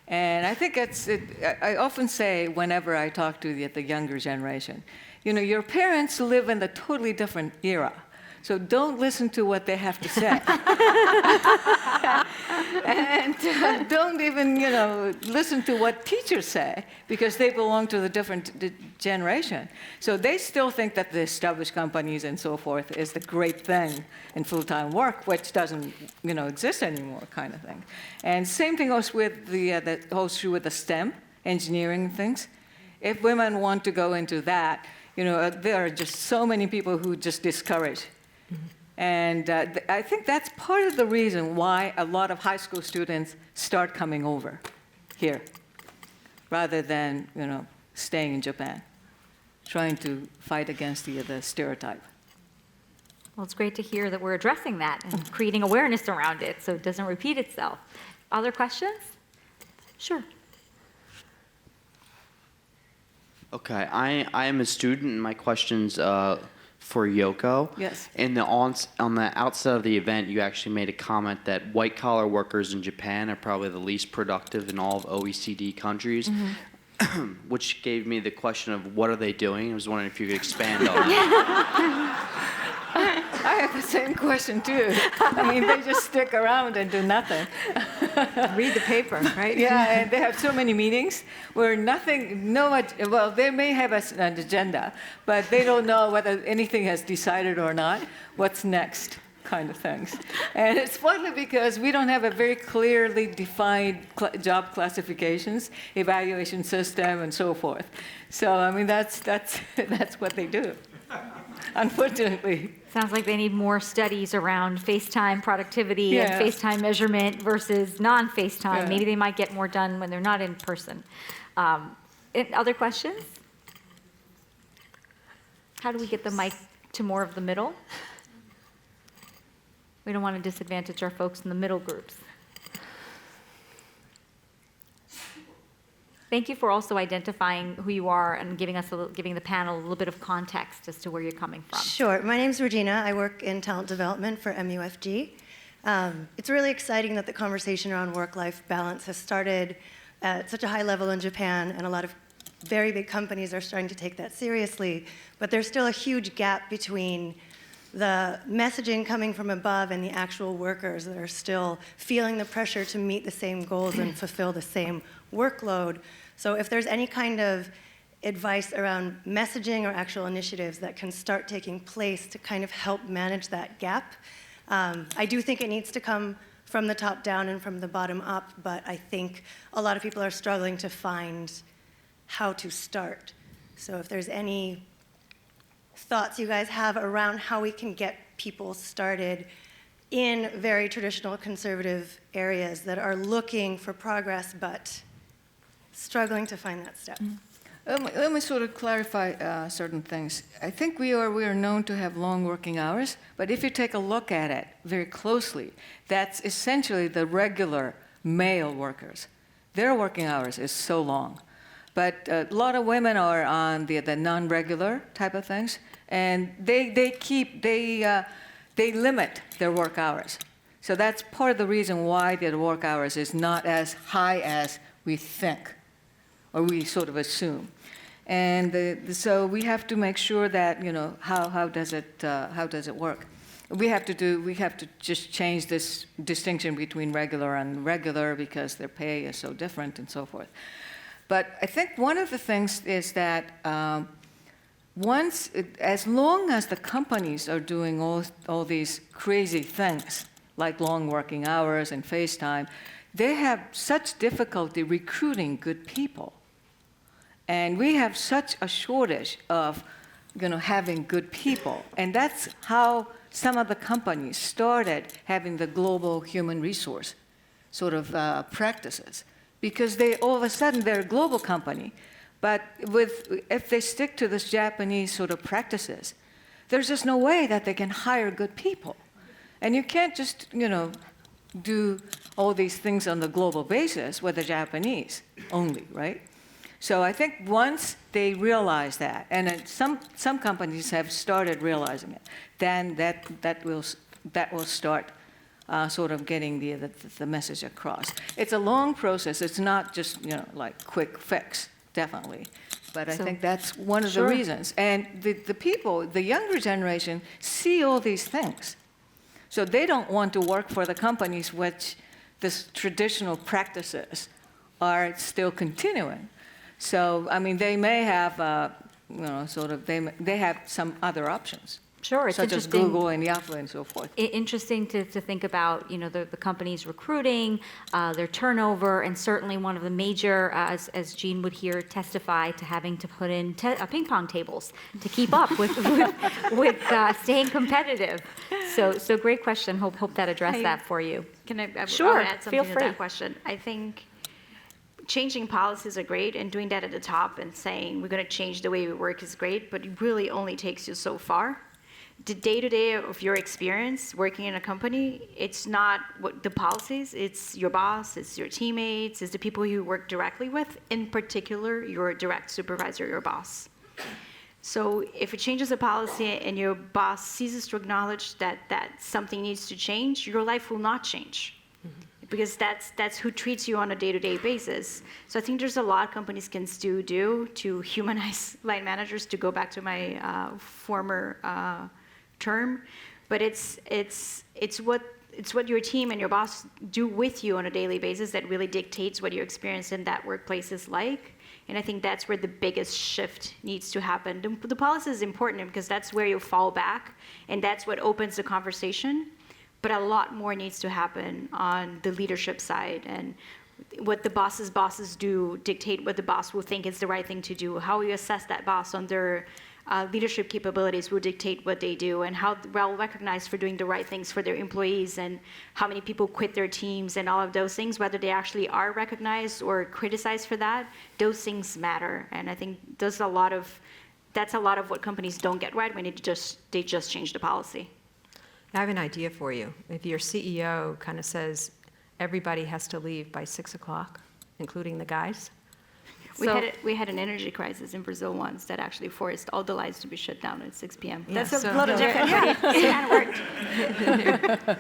And I think I often say whenever I talk to the younger generation, your parents live in a totally different era. So don't listen to what they have to say. And don't even, listen to what teachers say, because they belong to the different generation. So they still think that the established companies and so forth is the great thing in full-time work, which doesn't, exist anymore, kind of thing. And same thing goes with that holds true with the STEM, engineering things. If women want to go into that, there are just so many people who just discourage. And I think that's part of the reason why a lot of high school students start coming over here, rather than staying in Japan, trying to fight against the stereotype. Well, it's great to hear that we're addressing that and creating awareness around it so it doesn't repeat itself. Other questions? Sure. Okay, I am a student, and my question's for Yoko. Yes. On the outset of the event, you actually made a comment that white-collar workers in Japan are probably the least productive in all of OECD countries, which gave me the question of what are they doing? I was wondering if you could expand on that. I have the same question, too. I mean, they just stick around and do nothing. Read the paper, right? Yeah, and they have so many meetings where well, they may have an agenda, but they don't know whether anything has decided or not, what's next, kind of things. And it's partly because we don't have a very clearly defined job classifications, evaluation system, and so forth. So, I mean, that's what they do, unfortunately. Sounds like they need more studies around FaceTime productivity and FaceTime measurement versus non-FaceTime. Yeah. Maybe they might get more done when they're not in person. Other questions? How do we get the mic to more of the middle? We don't want to disadvantage our folks in the middle groups. Thank you for also identifying who you are and giving the panel a little bit of context as to where you're coming from. Sure. My name's Regina. I work in talent development for MUFG. It's really exciting that the conversation around work-life balance has started at such a high level in Japan, and a lot of very big companies are starting to take that seriously. But there's still a huge gap between the messaging coming from above and the actual workers that are still feeling the pressure to meet the same goals and fulfill the same workload. So if there's any kind of advice around messaging or actual initiatives that can start taking place to kind of help manage that gap, I do think it needs to come from the top down and from the bottom up, but I think a lot of people are struggling to find how to start. So if there's any thoughts you guys have around how we can get people started in very traditional conservative areas that are looking for progress but struggling to find that step. Let me sort of clarify certain things. I think we are known to have long working hours, but if you take a look at it very closely, that's essentially the regular male workers. Their working hours is so long. But a lot of women are on the non-regular type of things, and they limit their work hours. So that's part of the reason why their work hours is not as high as we think, or we sort of assume. And so we have to make sure that, how does it work? We have to just change this distinction between regular and regular because their pay is so different and so forth. But I think one of the things is that as long as the companies are doing all these crazy things, like long working hours and FaceTime, they have such difficulty recruiting good people. And we have such a shortage of having good people. And that's how some of the companies started having the global human resource sort of practices. Because all of a sudden they're a global company, but if they stick to this Japanese sort of practices, there's just no way that they can hire good people. And you can't just, do all these things on the global basis with the Japanese only, right? So I think once they realize that, and some companies have started realizing it, then that will start sort of getting the message across. It's a long process. It's not just like quick fix, definitely. But I think that's one of the reasons. And the people, the younger generation, see all these things. So they don't want to work for the companies which this traditional practices are still continuing. So I mean, they may have they have some other options. Sure, it's such as interesting. Google and Yahoo and so forth. Interesting to think about, the company's recruiting, their turnover, and certainly one of the major, as Jean would hear testify, to having to put in ping pong tables to keep up with staying competitive. So great question. Hope that addressed that for you. Can I Sure, add something feel to free. that question? I think changing policies are great, and doing that at the top and saying we're going to change the way we work is great, but it really only takes you so far. The day-to-day of your experience working in a company, it's not what the policies, it's your boss, it's your teammates, it's the people you work directly with, in particular, your direct supervisor, your boss. So if it changes a policy and your boss ceases to acknowledge that something needs to change, your life will not change. Because that's who treats you on a day-to-day basis. So I think there's a lot companies can still do to humanize line managers, to go back to my former term, but it's what your team and your boss do with you on a daily basis that really dictates what your experience in that workplace is like. And I think that's where the biggest shift needs to happen. The policy is important because that's where you fall back, and that's what opens the conversation. But a lot more needs to happen on the leadership side, and what the bosses do dictate what the boss will think is the right thing to do. How you assess that boss on their leadership capabilities will dictate what they do, and how well recognized for doing the right things for their employees, and how many people quit their teams, and all of those things, whether they actually are recognized or criticized for that, those things matter. And I think there's a lot of that's a lot of what companies don't get right when they just change the policy. I have an idea for you. If your CEO kind of says everybody has to leave by 6 o'clock, including the guys. We had an energy crisis in Brazil once that actually forced all the lights to be shut down at 6 p.m. Yeah, That's a so- little different, but it kind of worked.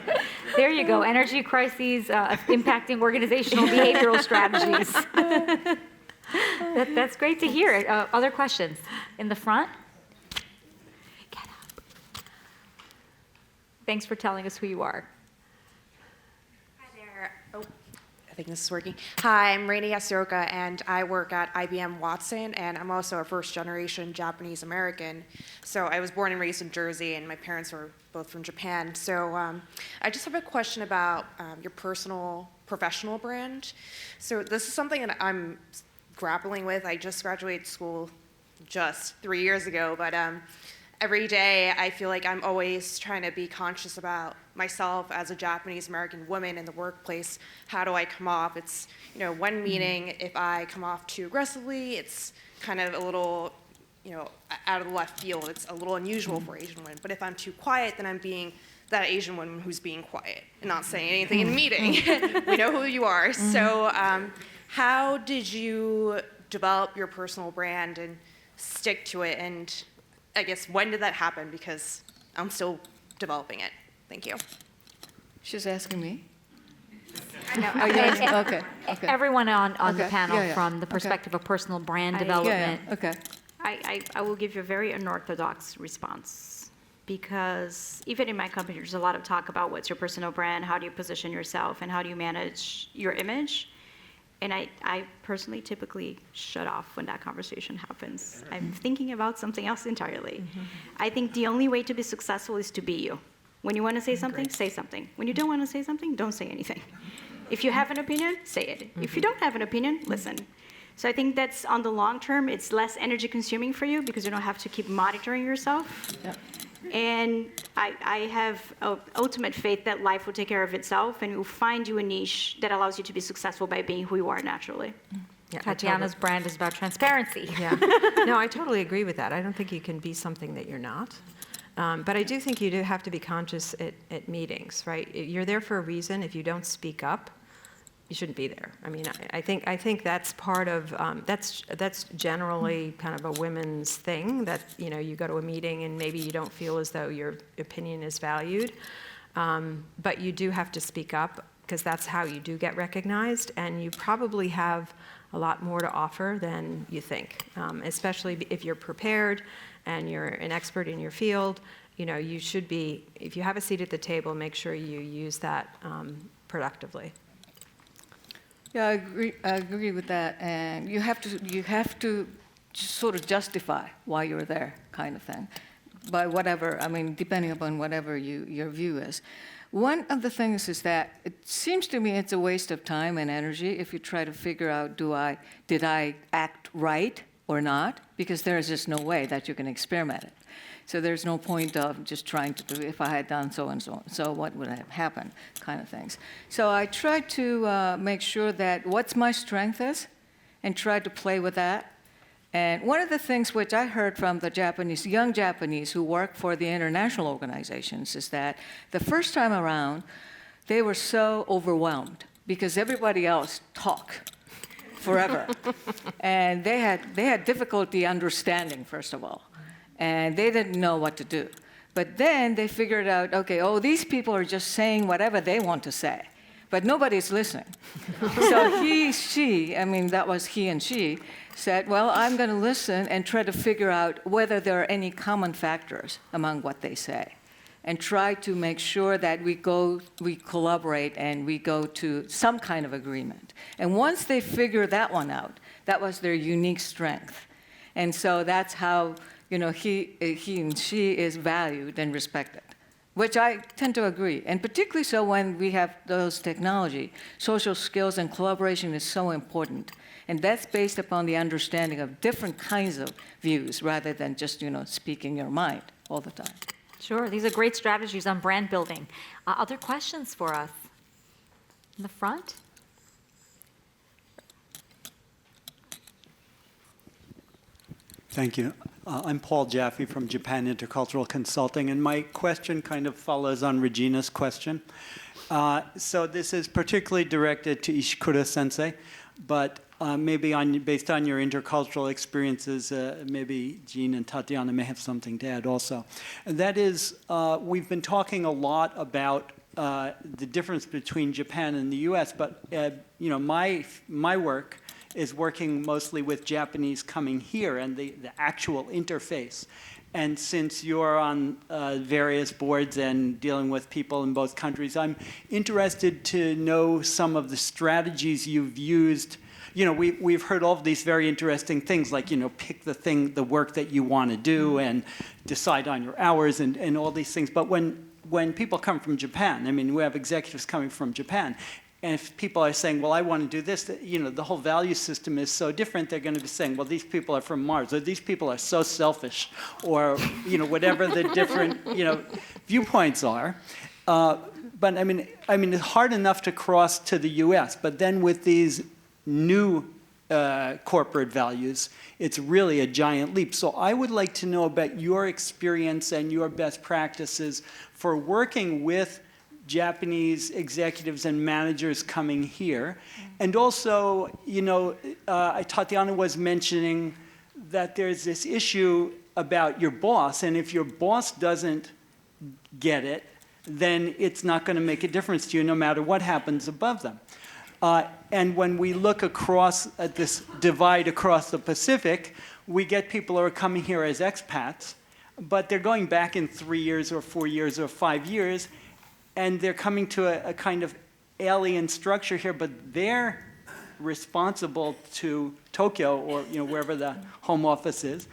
There you go, energy crises impacting organizational behavioral strategies. That's great to hear. Other questions? In the front? Get up. Thanks for telling us who you are. Hi there. Oh, I think this is working. Hi, I'm Rainey Yasioka, and I work at IBM Watson, and I'm also a first-generation Japanese American. So I was born and raised in Jersey, and my parents were both from Japan. So I just have a question about your personal, professional brand. So this is something that I'm grappling with. I just graduated school just 3 years ago, but every day I feel like I'm always trying to be conscious about myself as a Japanese American woman in the workplace. How do I come off? It's, one meeting, if I come off too aggressively, it's kind of a little, out of the left field. It's a little unusual for Asian women. But if I'm too quiet, then I'm being that Asian woman who's being quiet and not saying anything in a meeting. We know who you are. So how did you develop your personal brand and stick to it? And I guess, when did that happen? Because I'm still developing it. Thank you. She's asking me? No, Oh, yeah, okay. Everyone on the Okay. panel Yeah, yeah. from the Okay. perspective of personal brand I- development. Yeah, okay. I will give you a very unorthodox response, because even in my company, there's a lot of talk about what's your personal brand, how do you position yourself, and how do you manage your image. And I personally typically shut off when that conversation happens. I'm thinking about something else entirely. I think the only way to be successful is to be you. When you want to say something, say something. When you don't want to say something, don't say anything. If you have an opinion, say it. If you don't have an opinion, listen. So I think that's, on the long term, it's less energy consuming for you because you don't have to keep monitoring yourself. Yep. And I have ultimate faith that life will take care of itself, and it will find you a niche that allows you to be successful by being who you are naturally. Yeah, Tatiana's brand is about transparency. Yeah. No, I totally agree with that. I don't think you can be something that you're not. But I do think you do have to be conscious at meetings, right? You're there for a reason. If you don't speak up, you shouldn't be there. I mean, I think that's part of, that's generally kind of a women's thing, that, you go to a meeting and maybe you don't feel as though your opinion is valued. But you do have to speak up, because that's how you do get recognized, and you probably have a lot more to offer than you think, especially if you're prepared and you're an expert in your field. You should be, if you have a seat at the table, make sure you use that productively. Yeah, I agree with that. And you have to sort of justify why you're there, kind of thing, by whatever, depending upon whatever your view is. One of the things is that it seems to me it's a waste of time and energy if you try to figure out, did I act right or not? Because there is just no way that you can experiment it. So there's no point of just trying to do, if I had done so and so, so what would have happened, kind of things. So I try to make sure that what's my strength is, and try to play with that. And one of the things which I heard from the young Japanese who work for the international organizations is that the first time around, they were so overwhelmed because everybody else talked forever. And they had difficulty understanding, first of all. And they didn't know what to do. But then they figured out, okay, these people are just saying whatever they want to say, but nobody's listening. So that was he and she, said, well, I'm going to listen and try to figure out whether there are any common factors among what they say, and try to make sure that we collaborate and we go to some kind of agreement. And once they figure that one out, that was their unique strength. And so that's how he and she is valued and respected, which I tend to agree. And particularly so when we have those technology, social skills and collaboration is so important. And that's based upon the understanding of different kinds of views rather than just, speaking your mind all the time. Sure, these are great strategies on brand building. Other questions for us? In the front? Thank you. I'm Paul Jaffe from Japan Intercultural Consulting, and my question kind of follows on Regina's question. So this is particularly directed to Ishikura Sensei, but maybe based on your intercultural experiences, maybe Jean and Tatiana may have something to add also. And that is, we've been talking a lot about the difference between Japan and the U.S., but my work is working mostly with Japanese coming here and the actual interface. And since you're on various boards and dealing with people in both countries, I'm interested to know some of the strategies you've used. We've heard all of these very interesting things like, pick the work that you want to do and decide on your hours and all these things. But when people come from Japan, I mean, we have executives coming from Japan, and if people are saying, well, I want to do this, the whole value system is so different, they're going to be saying, well, these people are from Mars, or these people are so selfish, or, whatever the different, viewpoints are. But I mean, it's hard enough to cross to the US, but then with these new corporate values, it's really a giant leap. So I would like to know about your experience and your best practices for working with Japanese executives and managers coming here. And also, Tatiana was mentioning that there's this issue about your boss, and if your boss doesn't get it, then it's not going to make a difference to you no matter what happens above them. And when we look across at this divide across the Pacific, we get people who are coming here as expats, but they're going back in 3 years or 4 years or 5 years, and they're coming to a kind of alien structure here, but they're responsible to Tokyo or wherever the home office is,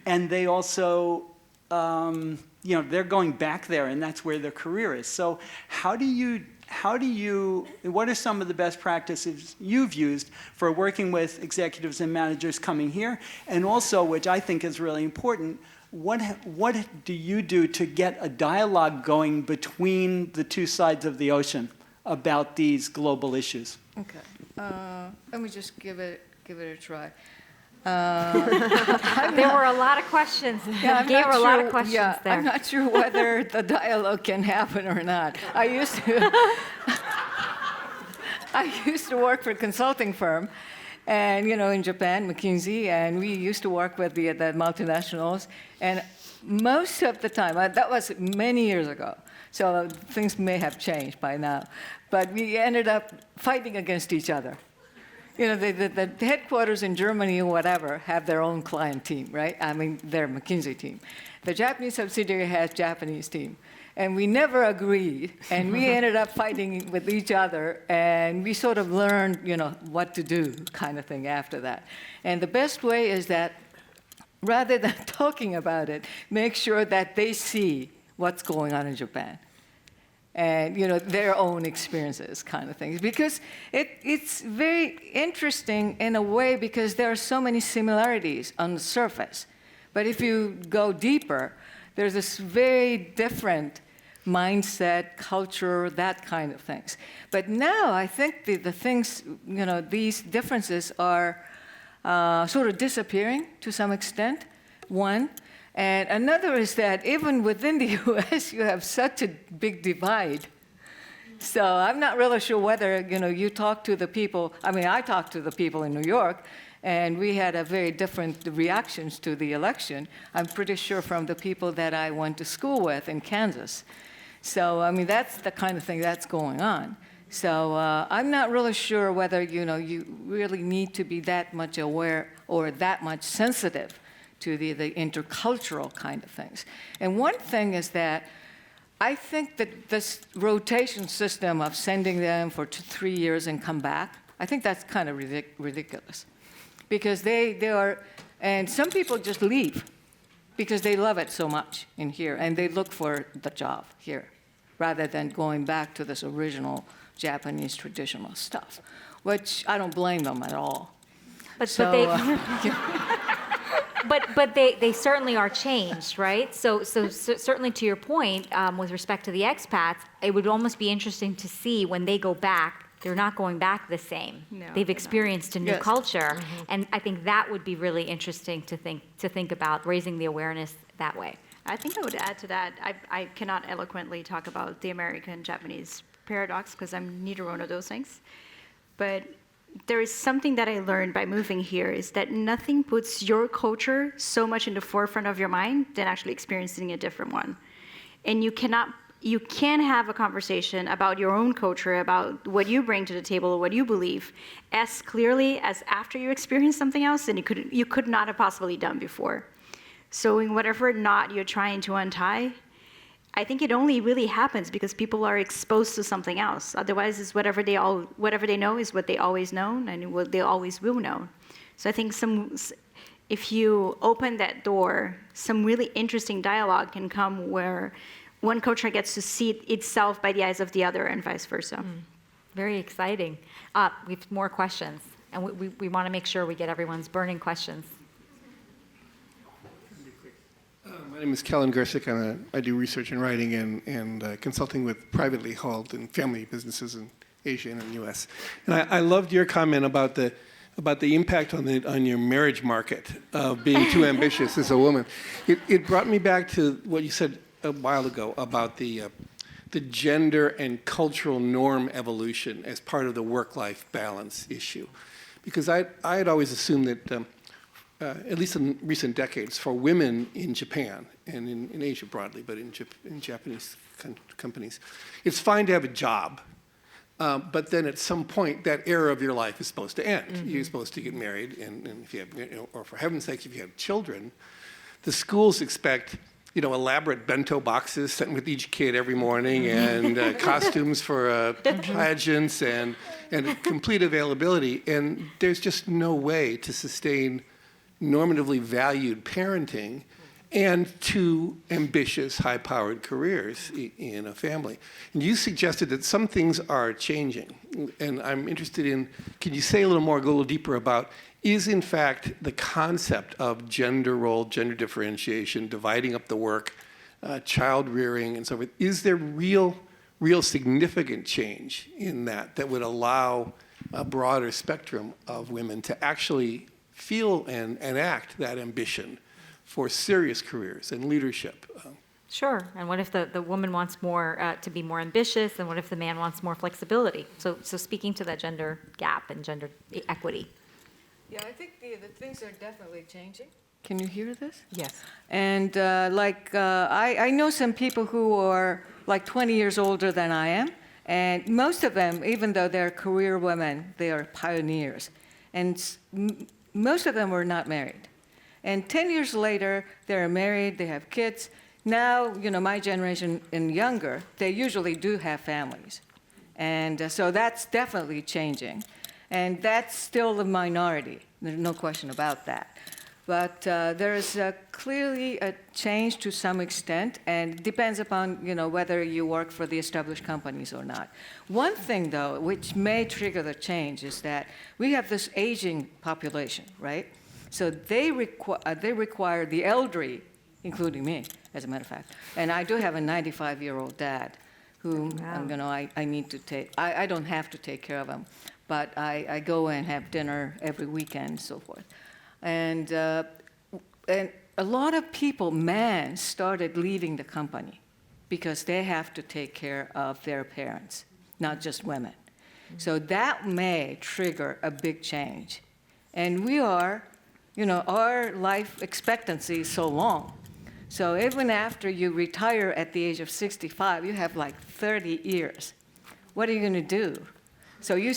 and they also they're going back there, and that's where their career is. So what are some of the best practices you've used for working with executives and managers coming here? And also, which I think is really important, what do you do to get a dialogue going between the two sides of the ocean about these global issues? Okay. Let me just give it a try. There were a lot of questions. Yeah, Gave her a lot of questions there. I'm not sure whether the dialogue can happen or not. I used to work for a consulting firm, and in Japan, McKinsey, and we used to work with the multinationals, and most of the time, that was many years ago, so things may have changed by now, but we ended up fighting against each other. The headquarters in Germany or whatever have their own client team, right? I mean, their McKinsey team. The Japanese subsidiary has Japanese team. And we never agreed, and we ended up fighting with each other, and we sort of learned, what to do kind of thing after that. And the best way is that rather than talking about it, make sure that they see what's going on in Japan. And their own experiences kind of things. Because it's very interesting in a way because there are so many similarities on the surface. But if you go deeper, there's this very different mindset, culture, that kind of things. But now I think the things, these differences are sort of disappearing to some extent, one. And another is that even within the US, you have such a big divide. So I'm not really sure whether, you talk to the people. I mean, I talked to the people in New York, and we had a very different reactions to the election. I'm pretty sure from the people that I went to school with in Kansas. So, I mean, that's the kind of thing that's going on. So I'm not really sure whether, you really need to be that much aware or that much sensitive to the intercultural kind of things. And one thing is that I think that this rotation system of sending them for 3 years and come back, I think that's kind of ridiculous. Because they are, and some people just leave because they love it so much in here, and they look for the job here, rather than going back to this original Japanese traditional stuff, which I don't blame them at all. But they certainly are changed, right? So certainly to your point, with respect to the expats, it would almost be interesting to see when they go back they're not going back the same. No, They've they're not. experienced a new Yes. culture, and I think that would be really interesting to think about, raising the awareness that way. I think I would add to that. I cannot eloquently talk about the American-Japanese paradox because I'm neither one of those things. But there is something that I learned by moving here is that nothing puts your culture so much in the forefront of your mind than actually experiencing a different one. And you can have a conversation about your own culture, about what you bring to the table, or what you believe, as clearly as after you experience something else, and you could not have possibly done before. So in whatever knot you're trying to untie, I think it only really happens because people are exposed to something else. Otherwise, it's whatever they know is what they always know and what they always will know. So I think if you open that door, some really interesting dialogue can come where one culture gets to see itself by the eyes of the other and vice versa. Very exciting. We have more questions, and we want to make sure we get everyone's burning questions. My name is Kellen Gersick, and I do research and writing and consulting with privately held and family businesses in Asia and in the U.S. And I loved your comment about the impact on your marriage market of being too ambitious as a woman. It brought me back to what you said a while ago about the gender and cultural norm evolution as part of the work-life balance issue, because I had always assumed that. At least in recent decades, for women in Japan and in Asia broadly, but in Japanese companies, it's fine to have a job, but then at some point, that era of your life is supposed to end. Mm-hmm. You're supposed to get married, and if you have, or for heaven's sake, if you have children, the schools expect, elaborate bento boxes sent with each kid every morning, and costumes for pageants, and complete availability. And there's just no way to sustain normatively valued parenting and two ambitious, high-powered careers in a family. And you suggested that some things are changing. And I'm interested in, can you say a little more, go a little deeper about, is in fact the concept of gender role, gender differentiation, dividing up the work, child rearing and so forth, is there real significant change in that would allow a broader spectrum of women to actually feel and act that ambition for serious careers and leadership? Sure. And what if the woman wants more to be more ambitious, and what if the man wants more flexibility? So speaking to that gender gap and gender equity. Yeah, I think the things are definitely changing. Can you hear this? Yes. And I know some people who are like 20 years older than I am, and most of them, even though they're career women, they are pioneers. And most of them were not married. And 10 years later, they're married, they have kids. Now, my generation and younger, they usually do have families. And so that's definitely changing. And that's still the minority. There's no question about that. But there is clearly a change to some extent, and it depends upon whether you work for the established companies or not. One thing, though, which may trigger the change is that we have this aging population, right? So they require the elderly, including me, as a matter of fact. And I do have a 95-year-old dad who I need to take. I don't have to take care of him, but I go and have dinner every weekend and so forth. And a lot of people, men, started leaving the company because they have to take care of their parents, not just women. So that may trigger a big change. And we are, our life expectancy is so long. So even after you retire at the age of 65, you have like 30 years. What are you going to do? So you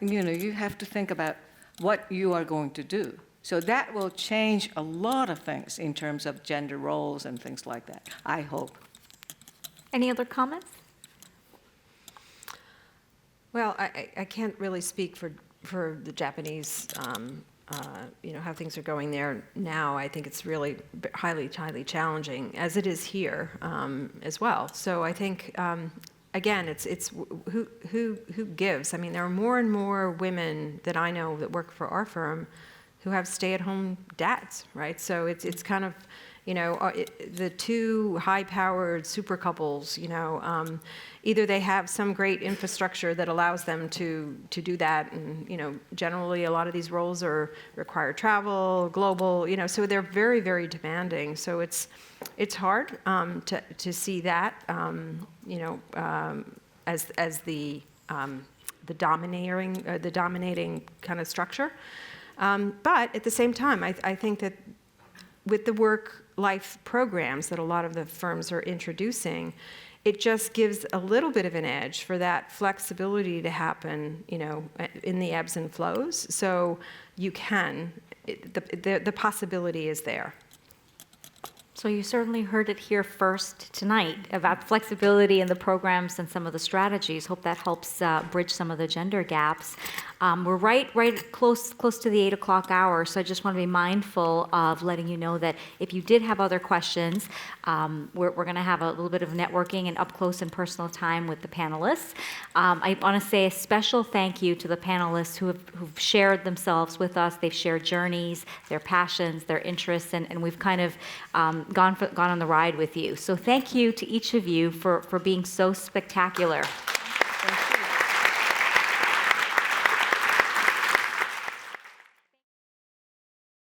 you have to think about what you are going to do. So that will change a lot of things in terms of gender roles and things like that, I hope. Any other comments? Well, I can't really speak for the Japanese, how things are going there now. I think it's really highly challenging, as it is here as well. So I think, again, it's who gives. I mean, there are more and more women that I know that work for our firm who have stay-at-home dads, right? So it's kind of, The two high-powered super couples, either they have some great infrastructure that allows them to do that, and generally a lot of these roles require travel, global, so they're very, very demanding. So it's hard to see that, as the dominating kind of structure. But at the same time, I think that with the work-life programs that a lot of the firms are introducing, it just gives a little bit of an edge for that flexibility to happen, in the ebbs and flows. So you can, the possibility is there. So you certainly heard it here first tonight about flexibility in the programs and some of the strategies. Hope that helps bridge some of the gender gaps. We're right close to the 8 o'clock hour, so I just want to be mindful of letting you know that if you did have other questions, we're going to have a little bit of networking and up close and personal time with the panelists. I want to say a special thank you to the panelists who've shared themselves with us. They've shared journeys, their passions, their interests, and we've kind of gone on the ride with you. So thank you to each of you for being so spectacular.